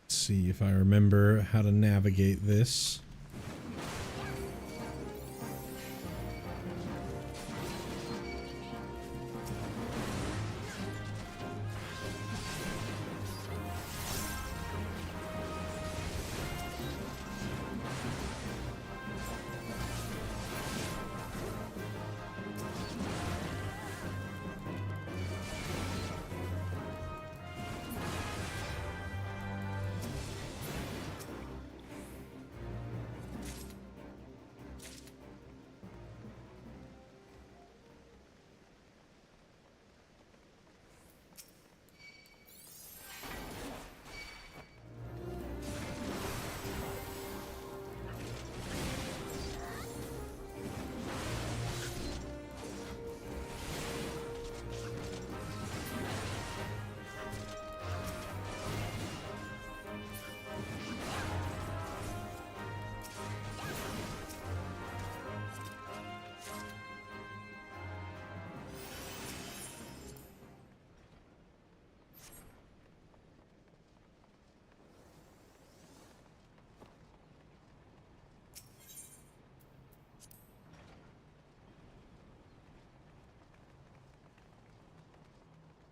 See if I remember how to navigate this.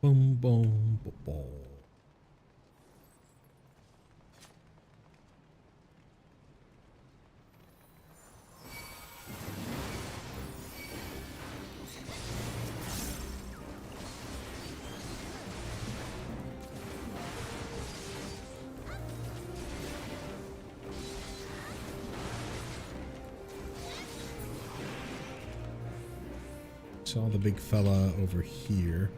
Boom, boom, boom, boom. Saw the big fella over here.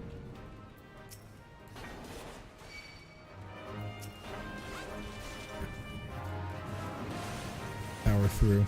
Power through.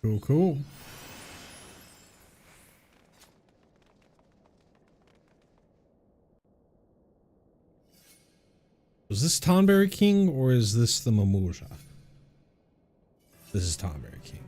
Cool, cool. Was this Tonberry King or is this the Mamuja? This is Tonberry King.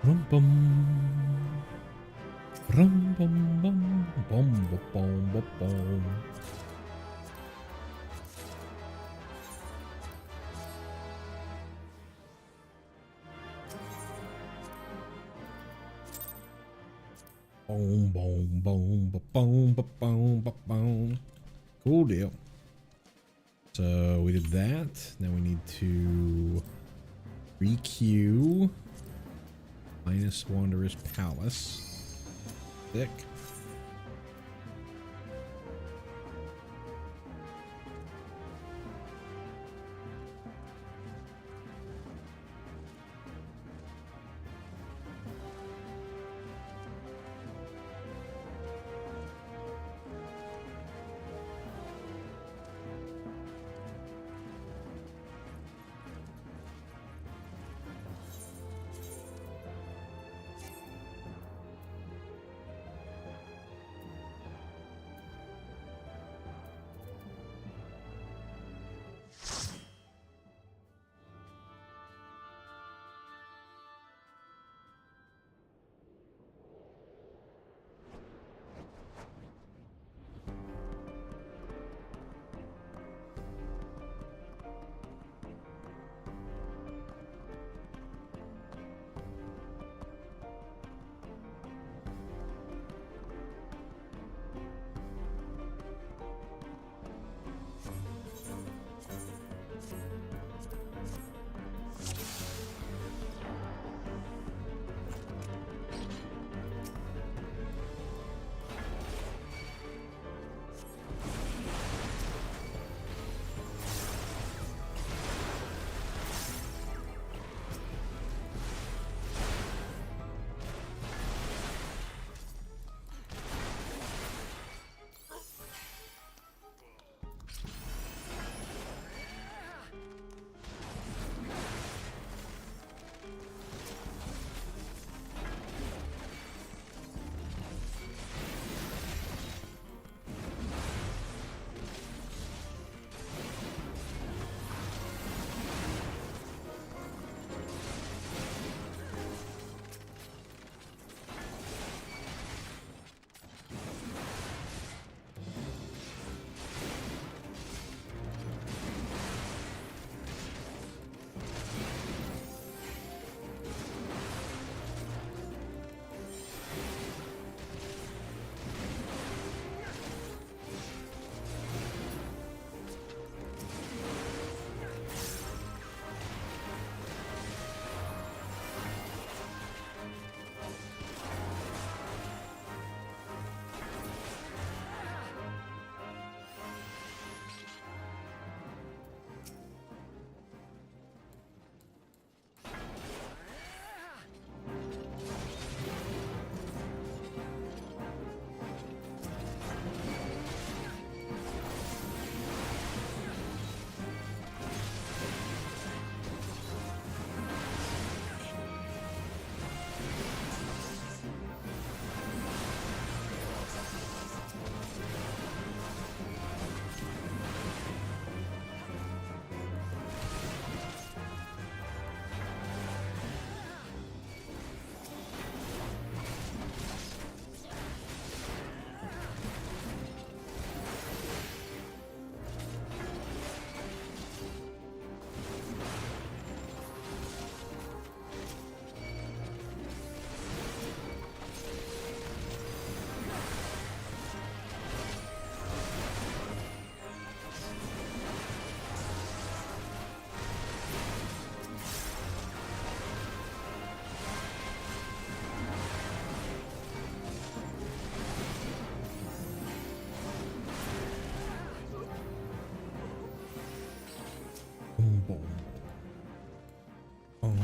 Rum bum. Rum bum bum bum bum bum bum. Boom, boom, boom, boom, boom, boom, boom. Cool deal. So we did that. Now we need to requeue minus Wanderer's Palace. Thick. Boom, boom. Boom.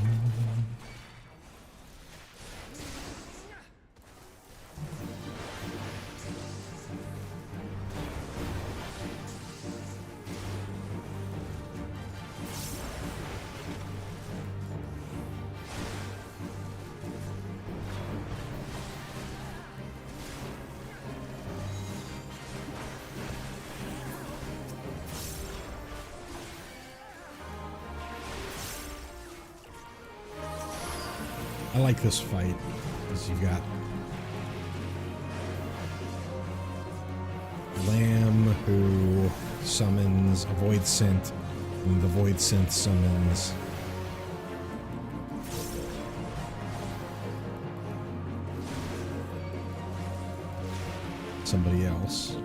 I like this fight because you've got Lamb who summons a void synth, and the void synth summons somebody else.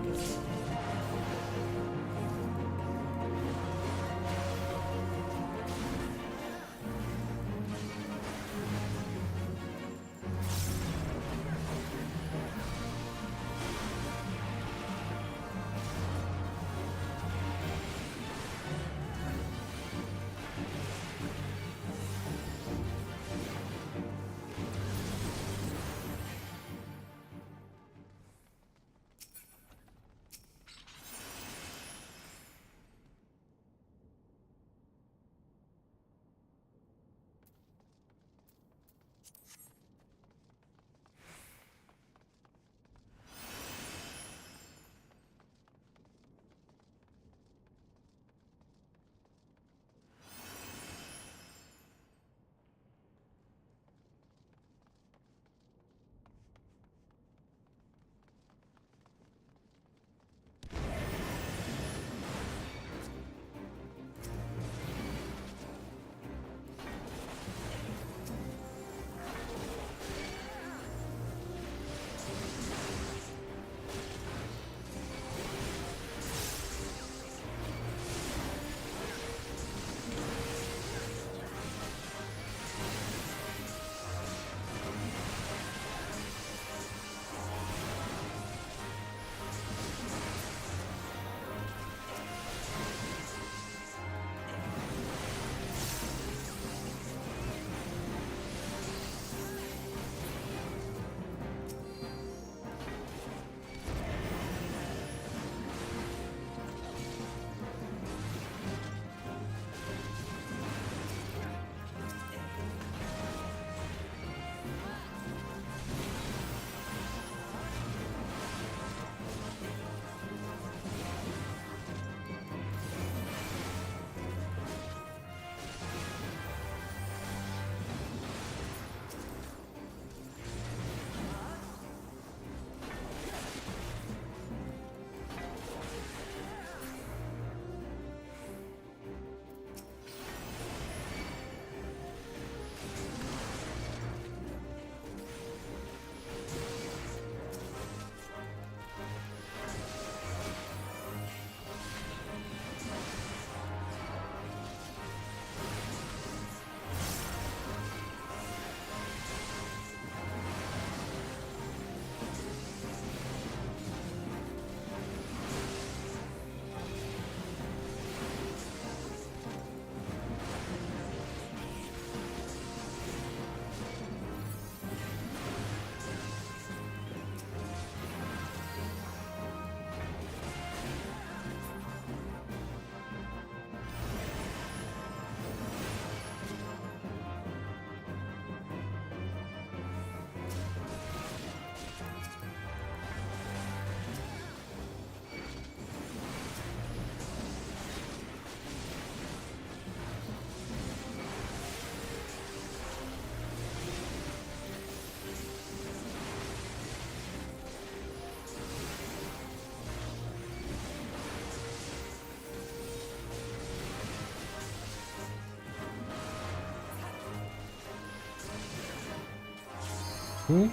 Cool.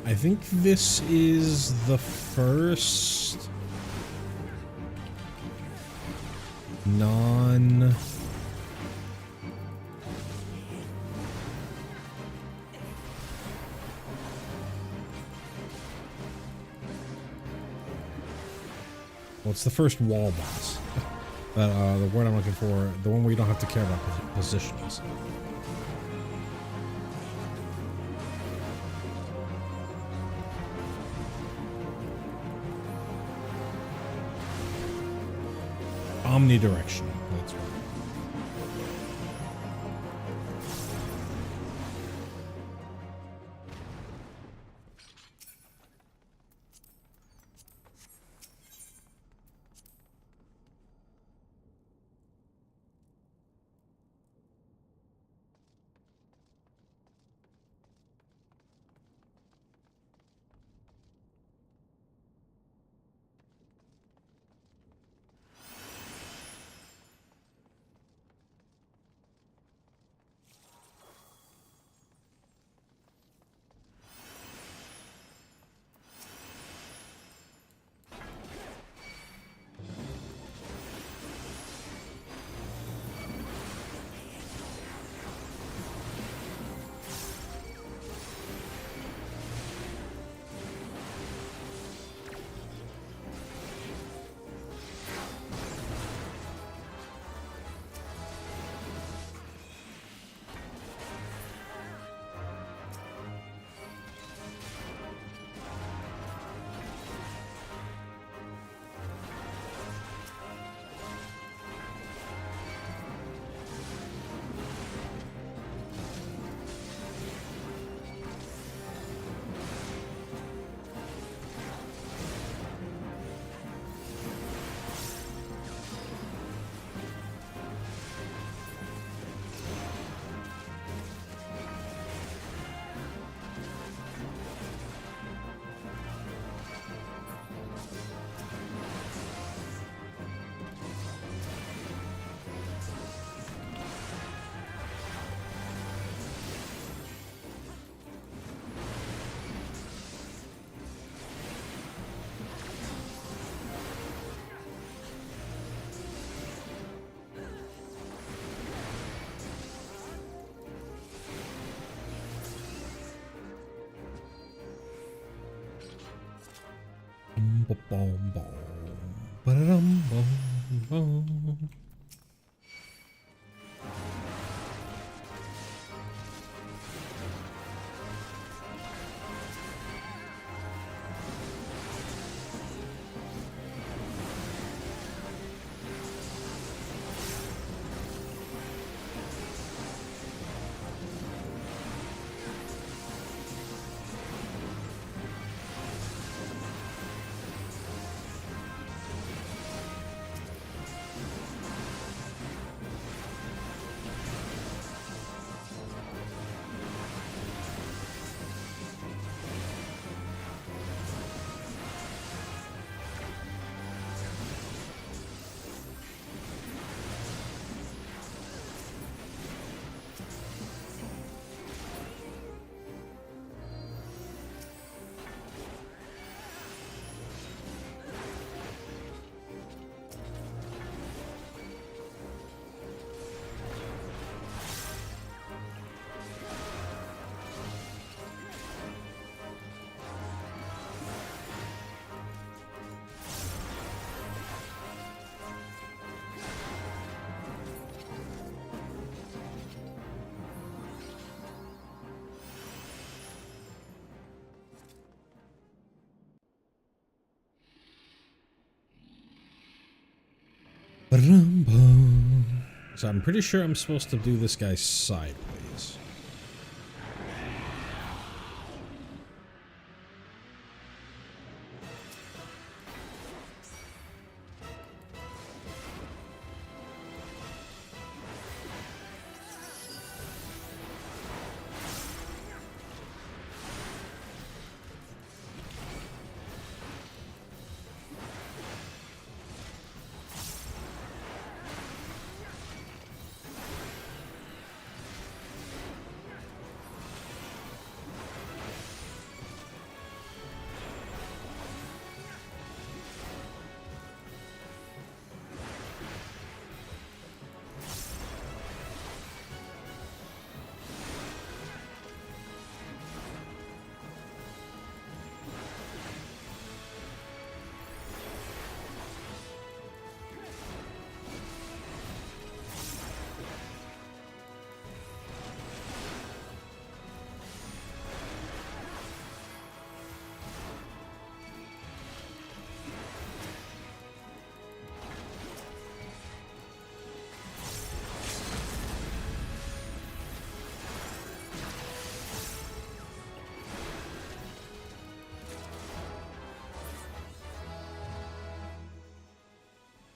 I think this is the first non well, it's the first wall boss. The word I'm looking for, the one where you don't have to care about positions. Omnidirectional, that's right. So I'm pretty sure I'm supposed to do this guy sideways.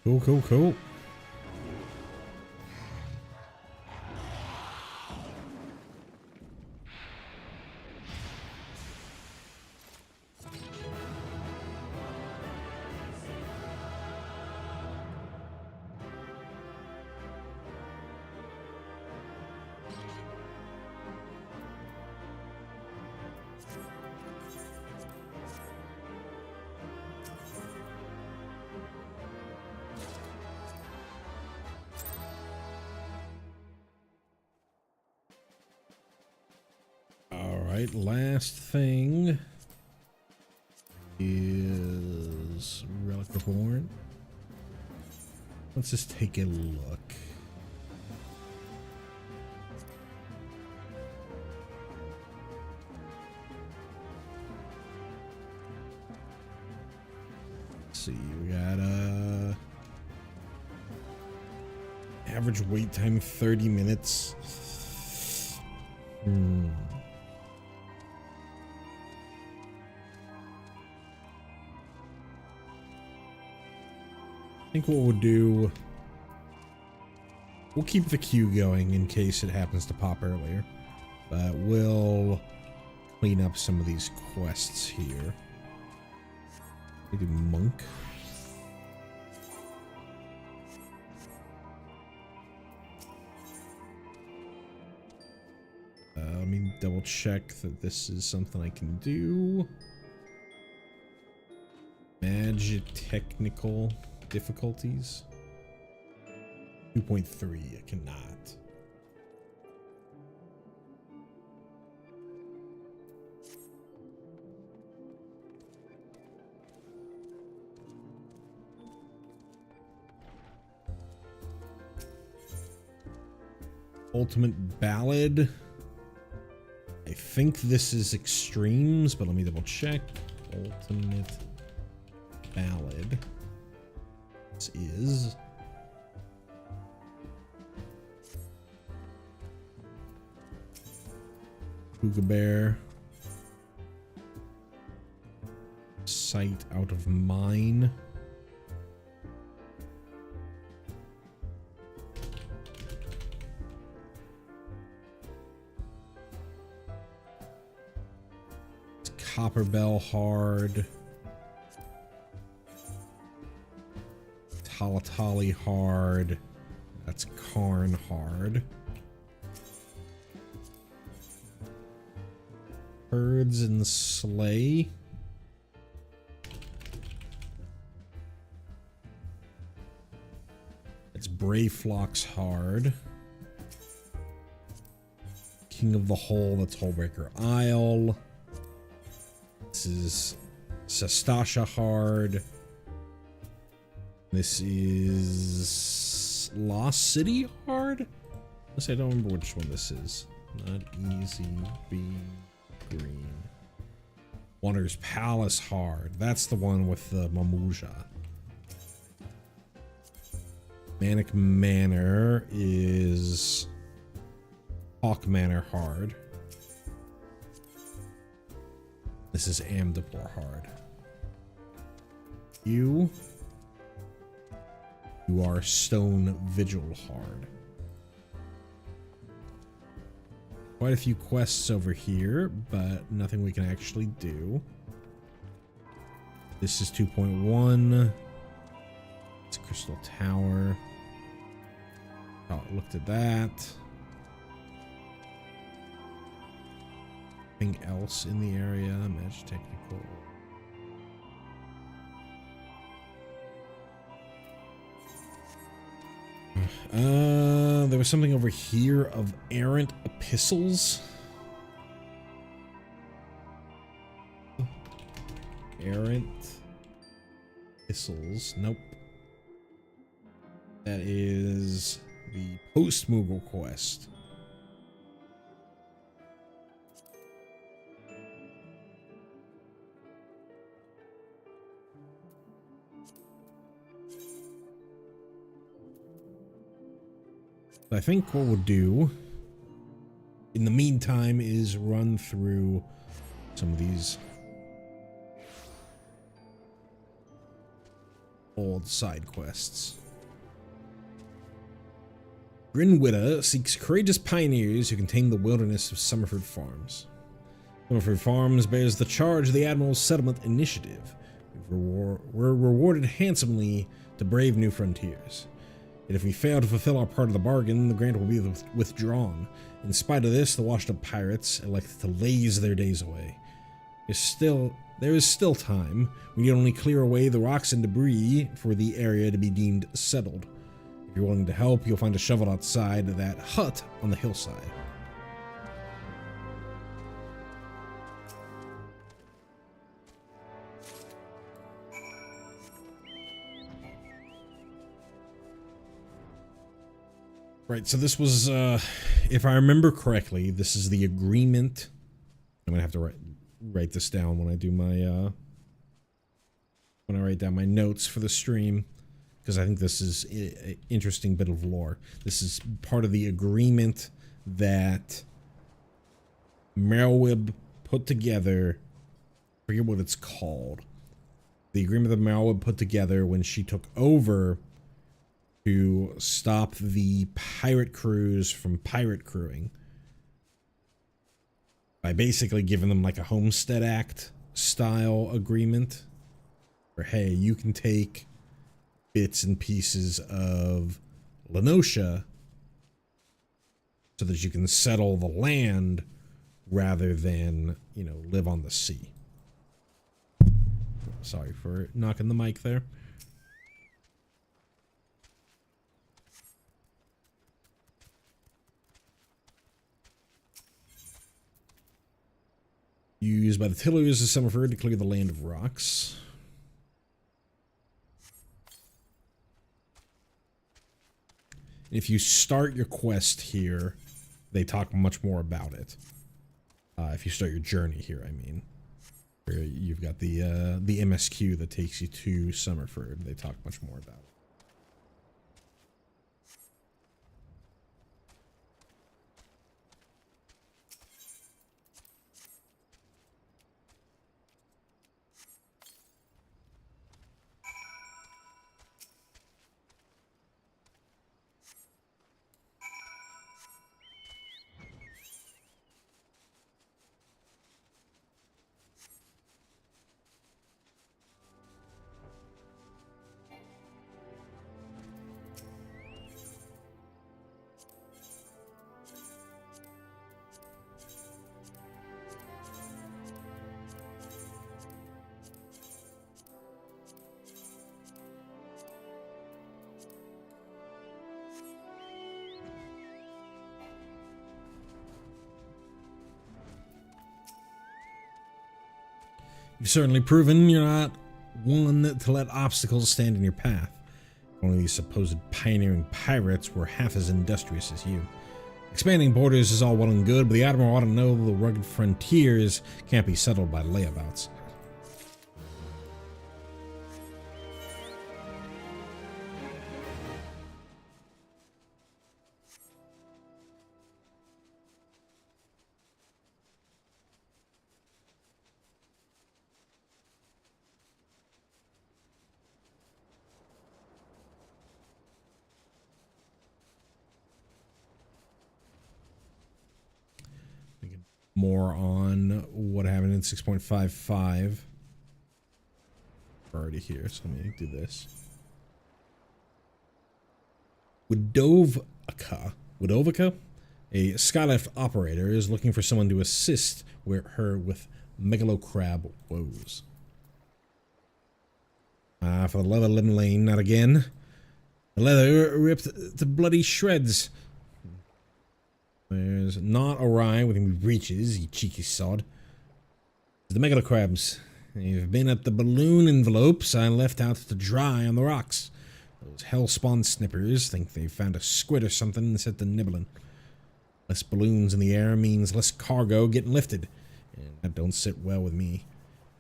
Cool, cool, cool. Alright, last thing is Relic Reborn. Let's just take a look. Let's see, we got average wait time 30 minutes. I think what we'll do, we'll keep the queue going in case it happens to pop earlier, but we'll clean up some of these quests here. We do monk. Let me double check that this is something I can do. Magic technical difficulties 2.3. I cannot. Ultimate Ballad. I think this is Extremes, but let me double check. Ultimate Ballad. This is Cougar Bear. Sight Out of Mine. It's Copper Bell Hard. Talatali Hard. That's Karn Hard. Herds and Slay. It's Brave Flocks Hard. King of the Hole, that's Hullbreaker Isle. This is Sestasha Hard. This is Lost City Hard? I don't remember which one this is. Not easy. B green. Wander's Palace Hard. That's the one with the Mamuja. Manic Manor is Hawk Manor Hard. This is Amdapor Hard. You are Stone Vigil Hard. Quite a few quests over here, but nothing we can actually do. This is 2.1. It's Crystal Tower. Oh, looked at that. Anything else in the area? Match technical. There was something over here of errant epistles. Errant epistles. Nope. That is the post-Moogle quest. I think what we'll do in the meantime is run through some of these old side quests. Grinwitta seeks courageous pioneers who can tame the wilderness of Summerford Farms. Summerford Farms bears the charge of the Admiral's Settlement Initiative. We're rewarded handsomely to brave new frontiers. Yet if we fail to fulfill our part of the bargain, the grant will be withdrawn. In spite of this, the washed-up pirates elect to laze their days away. There is still time. We need only clear away the rocks and debris for the area to be deemed settled. If you're willing to help, you'll find a shovel outside that hut on the hillside. Right, so this was, if I remember correctly, this is the agreement. I'm gonna have to write this down when I do my, when I write down my notes for the stream, because I think this is an interesting bit of lore. This is part of the agreement that Merylwib put together. I forget what it's called. The agreement that Merylwib put together when she took over to stop the pirate crews from pirate crewing by basically giving them like a Homestead Act style agreement where, hey, you can take bits and pieces of Lenosha so that you can settle the land rather than, you know, live on the sea. Sorry for knocking the mic there. Used by the tillers of Summerford to clear the land of rocks. If you start your quest here, they talk much more about it. If you start your journey here, I mean. Where you've got the MSQ that takes you to Summerford. They talk much more about it. You've certainly proven you're not one to let obstacles stand in your path. One of these supposed pioneering pirates were half as industrious as you. Expanding borders is all well and good, but the Admiral ought to know the rugged frontiers can't be settled by layabouts. More on what happened in 6.55. We're already here, so let me do this. Widovica, a skylift operator, is looking for someone to assist her with megalocrab woes. For the leather limb lane, not again. The leather ripped to bloody shreds. There's not awry with him breeches, you cheeky sod. The megalocrabs. They've been at the balloon envelopes I left out to dry on the rocks. Those hellspawn snippers think they found a squid or something and set to nibbling. Less balloons in the air means less cargo getting lifted, and that don't sit well with me.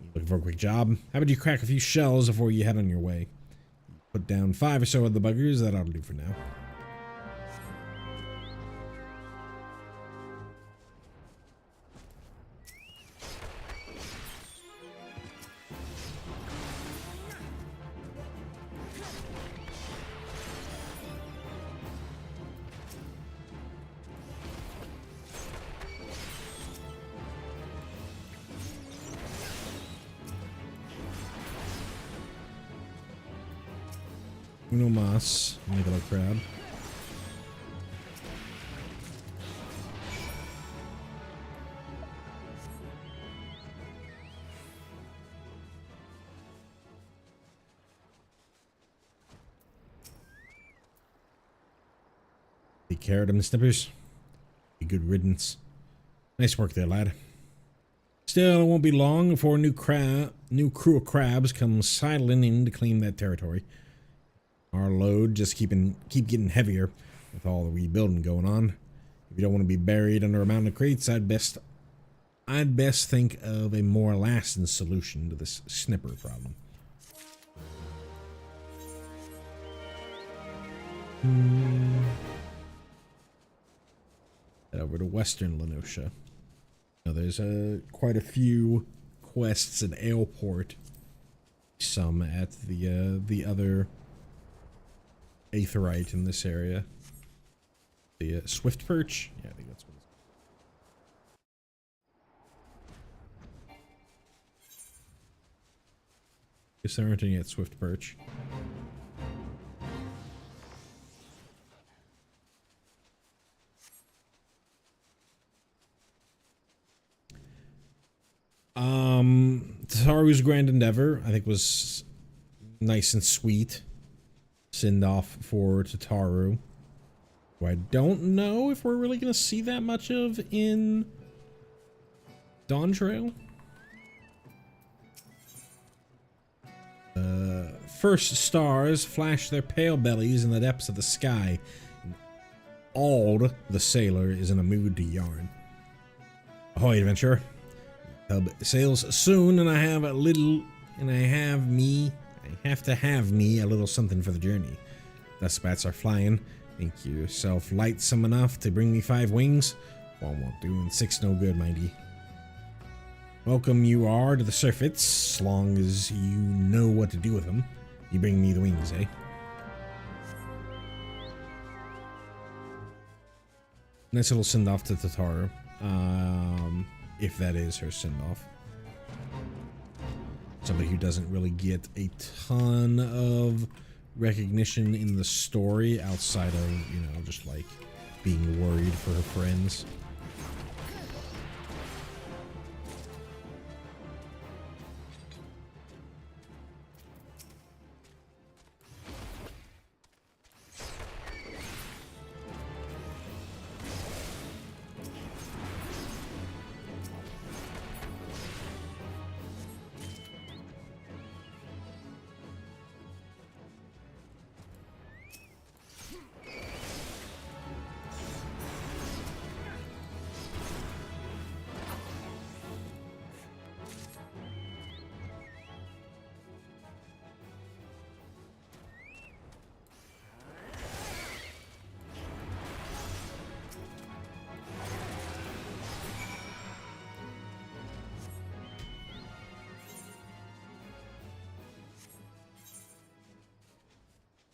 You looking for a quick job? How about you crack a few shells before you head on your way? Put down 5 or so of the buggers, that ought to do for now. Uno mas, megalocrab. Take care of them snippers. Be good riddance. Nice work there, lad. Still, it won't be long before a new crew of crabs come sidling in to claim that territory. Our load just keep getting heavier with all the rebuilding going on. If you don't want to be buried under a mountain of crates, I'd best think of a more lasting solution to this snipper problem. Head over to Western Lenosha. Now there's quite a few quests at Aleport. Some at the other Aetherite in this area. The Swift Perch? Yeah, I think that's what it's called. Guess there aren't any at Swift Perch. Taru's Grand Endeavor, I think, was nice and sweet. Send off for Tataru, who I don't know if we're really going to see that much of in Dawn Trail. First stars flash their pale bellies in the depths of the sky. An Ald the sailor is in a mood to yarn. Ahoy, adventurer. Tub sails soon, and I have to have me a little something for the journey. Dust bats are flying. Think yourself lightsome enough to bring me 5 wings? 1 won't do, and 6 no good, mighty. Welcome you are to the surfeits, as long as you know what to do with them. You bring me the wings, eh? Nice little send-off to Tataru. If that is her send-off. Somebody who doesn't really get a ton of recognition in the story outside of, you know, just like being worried for her friends.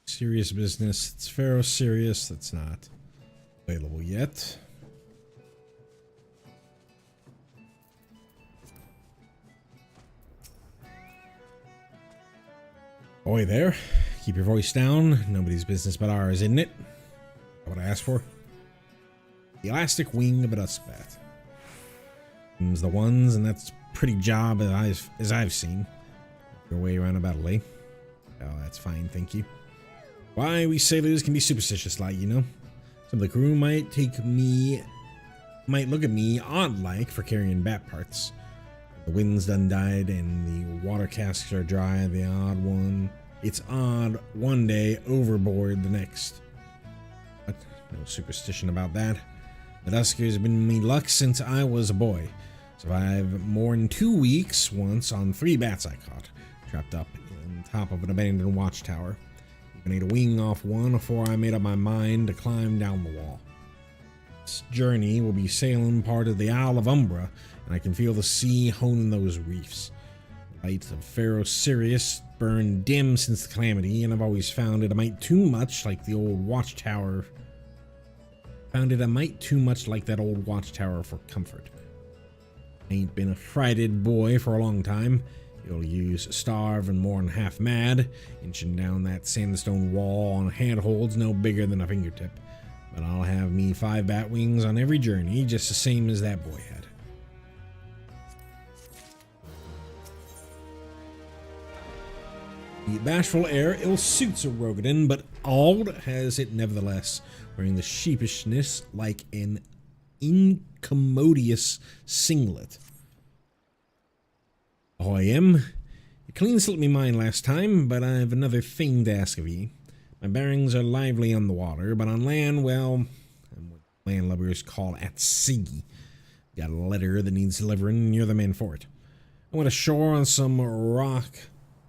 Serious business. It's Pharaoh Serious. That's not available yet. Boy there. Keep your voice down. Nobody's business but ours, isn't it? What I asked for? The elastic wing of a dusk bat. Them's the ones, and that's pretty job as I've seen. Your way around about a lay. Oh, that's fine, thank you. Why, we sailors can be superstitious like, you know. Some of the crew might look at me odd-like for carrying bat parts. The wind's done died and the water casks are dry, it's odd one day, overboard the next. But no superstition about that. The Duskers have been me luck since I was a boy. Survived more than 2 weeks once on 3 bats I caught, trapped up on top of an abandoned watchtower. Even ate a wing off one before I made up my mind to climb down the wall. This journey will be sailing part of the Isle of Umbra, and I can feel the sea honing those reefs. The light of Pharaoh Sirius burned dim since the calamity, and I've always found it a mite too much like the old watchtower. Found it a mite too much like that old watchtower for comfort. Ain't been a frighted boy for a long time. You'll use starve and more than half mad, inching down that sandstone wall on handholds no bigger than a fingertip. But I'll have me 5 bat wings on every journey, just the same as that boy had. The bashful air ill suits a Rogadin, but Ald has it nevertheless, wearing the sheepishness like an incommodious singlet. Oh, I am. You clean slipped me mine last time, but I've another thing to ask of ye. My bearings are lively on the water, but on land, well, I'm what landlubbers call at sea. Got a letter that needs delivering, and you're the man for it. I went ashore on some rock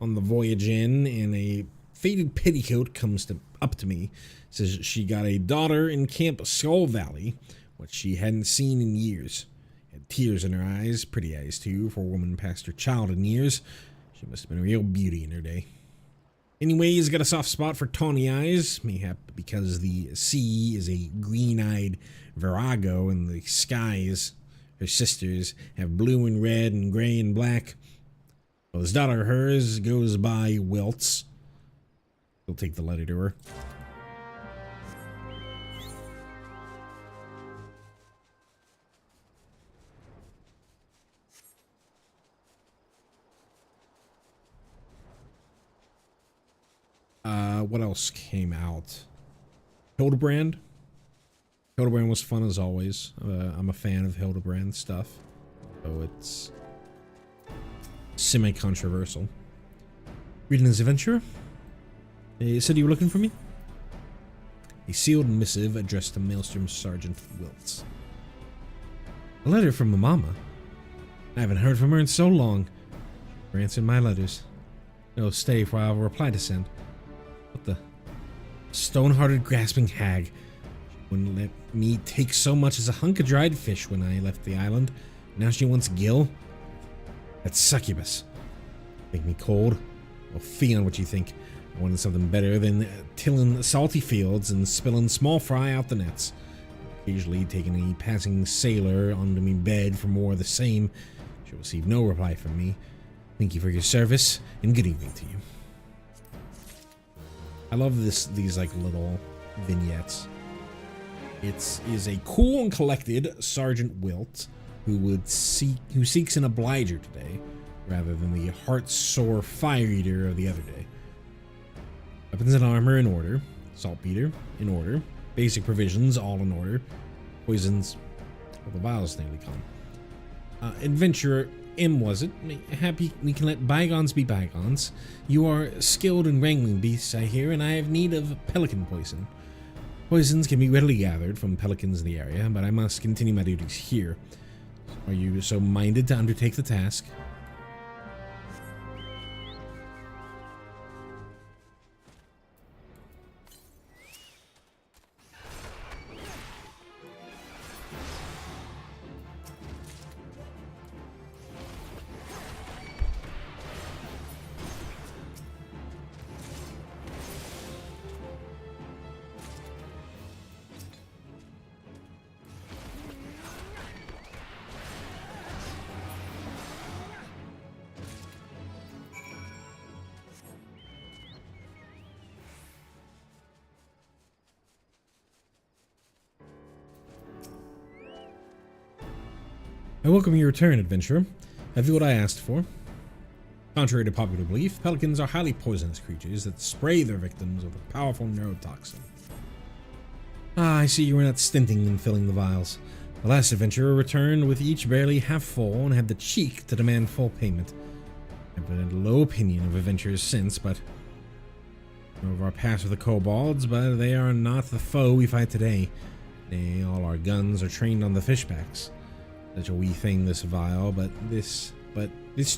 on the voyage in, and a faded petticoat comes up to me. Says she got a daughter in Camp Skull Valley, what she hadn't seen in years. Had tears in her eyes, pretty eyes too, for a woman past her childhood years. She must have been a real beauty in her day. Anyways, got a soft spot for tawny eyes, mayhap because the sea is a green-eyed virago and the skies, her sisters, have blue and red and gray and black. Well, this daughter of hers goes by Welts. He'll take the letter to her. What else came out? Hildebrand. Hildebrand was fun as always. I'm a fan of Hildebrand stuff, so it's semi-controversial. Reading this adventure. You said you were looking for me? a sealed missive addressed to Maelstrom Sergeant Wiltz. A letter from my mama. I haven't heard from her in so long. She answered my letters. No, stay, for I will reply to send. What the? Stone-hearted, grasping hag. She wouldn't let me take so much as a hunk of dried fish when I left the island. Now she wants Gil. That succubus. Make me cold? Well, fee on what you think. I wanted something better than tilling salty fields and spilling small fry out the nets. Occasionally taking a passing sailor onto me bed for more of the same. She'll receive no reply from me. Thank you for your service, and good evening to you. I love these like little vignettes. It is a cool and collected Sergeant Wilt who seeks an obliger today, rather than the heart-sore fire eater of the other day. Weapons and armor in order. Saltpeter in order. Basic provisions all in order. Poisons, well, the vials nearly gone. Adventurer M, was it? Happy we can let bygones be bygones. You are skilled in wrangling beasts, I hear, and I have need of pelican poison. Poisons can be readily gathered from pelicans in the area, but I must continue my duties here. Are you so minded to undertake the task? I welcome your return, adventurer. Have you what I asked for? Contrary to popular belief, pelicans are highly poisonous creatures that spray their victims with a powerful neurotoxin. Ah, I see you were not stinting in filling the vials. The last adventurer returned with each barely half full and had the cheek to demand full payment. I've been in low opinion of adventurers since, but of our past with the kobolds, but they are not the foe we fight today. Nay, all our guns are trained on the fishbacks. Such a wee thing, this vial, but this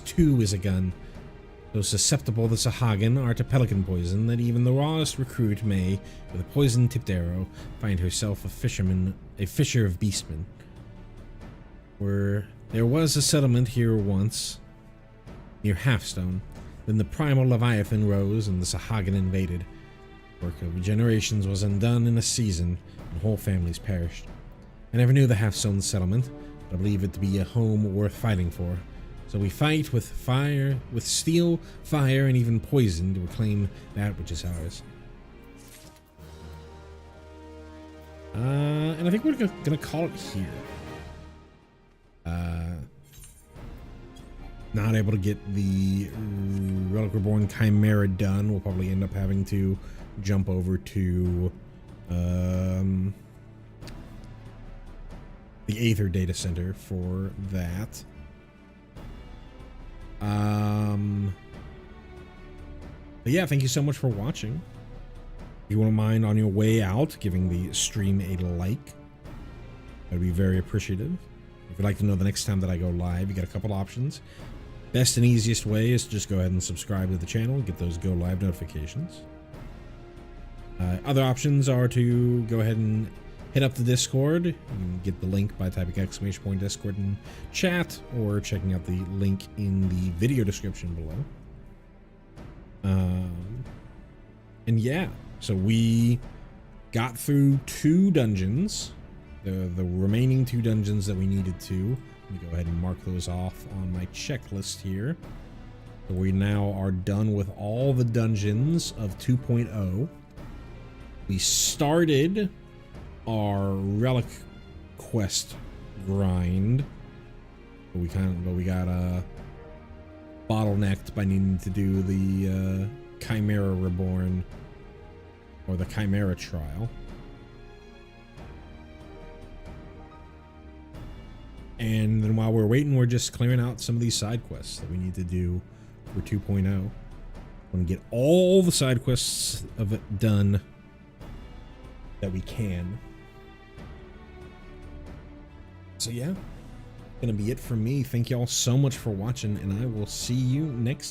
too is a gun. So susceptible the Sahagin are to pelican poison that even the rawest recruit may, with a poison-tipped arrow, find herself a fisher of beastmen. There was a settlement here once, near Halfstone. Then the primal Leviathan rose and the Sahagin invaded. Work of generations was undone in a season, and whole families perished. I never knew the Halfstone settlement. I believe it to be a home worth fighting for. So we fight with fire, with steel, fire, and even poison to reclaim that which is ours. And I think we're gonna call it here. Not able to get the Relic Reborn Chimera done. We'll probably end up having to jump over to the Aether data center for that. But yeah, thank you so much for watching. If you wouldn't mind on your way out giving the stream a like, I'd be very appreciative. If you'd like to know the next time that I go live, you got a couple options. Best and easiest way is to just go ahead and subscribe to the channel and get those go live notifications. Other options are to go ahead and hit up the Discord. You can get the link by typing ! Discord in chat or checking out the link in the video description below. And yeah, so we got through 2 dungeons. The remaining 2 dungeons that we needed to. Let me go ahead and mark those off on my checklist here. So we now are done with all the dungeons of 2.0. We started our relic quest grind, but we got bottlenecked by needing to do the Chimera Reborn or the Chimera trial. And then while we're waiting, we're just clearing out some of these side quests that we need to do for 2.0. I want to get all the side quests of it done that we can. So yeah, gonna be it for me. Thank y'all so much for watching, and I will see you next time.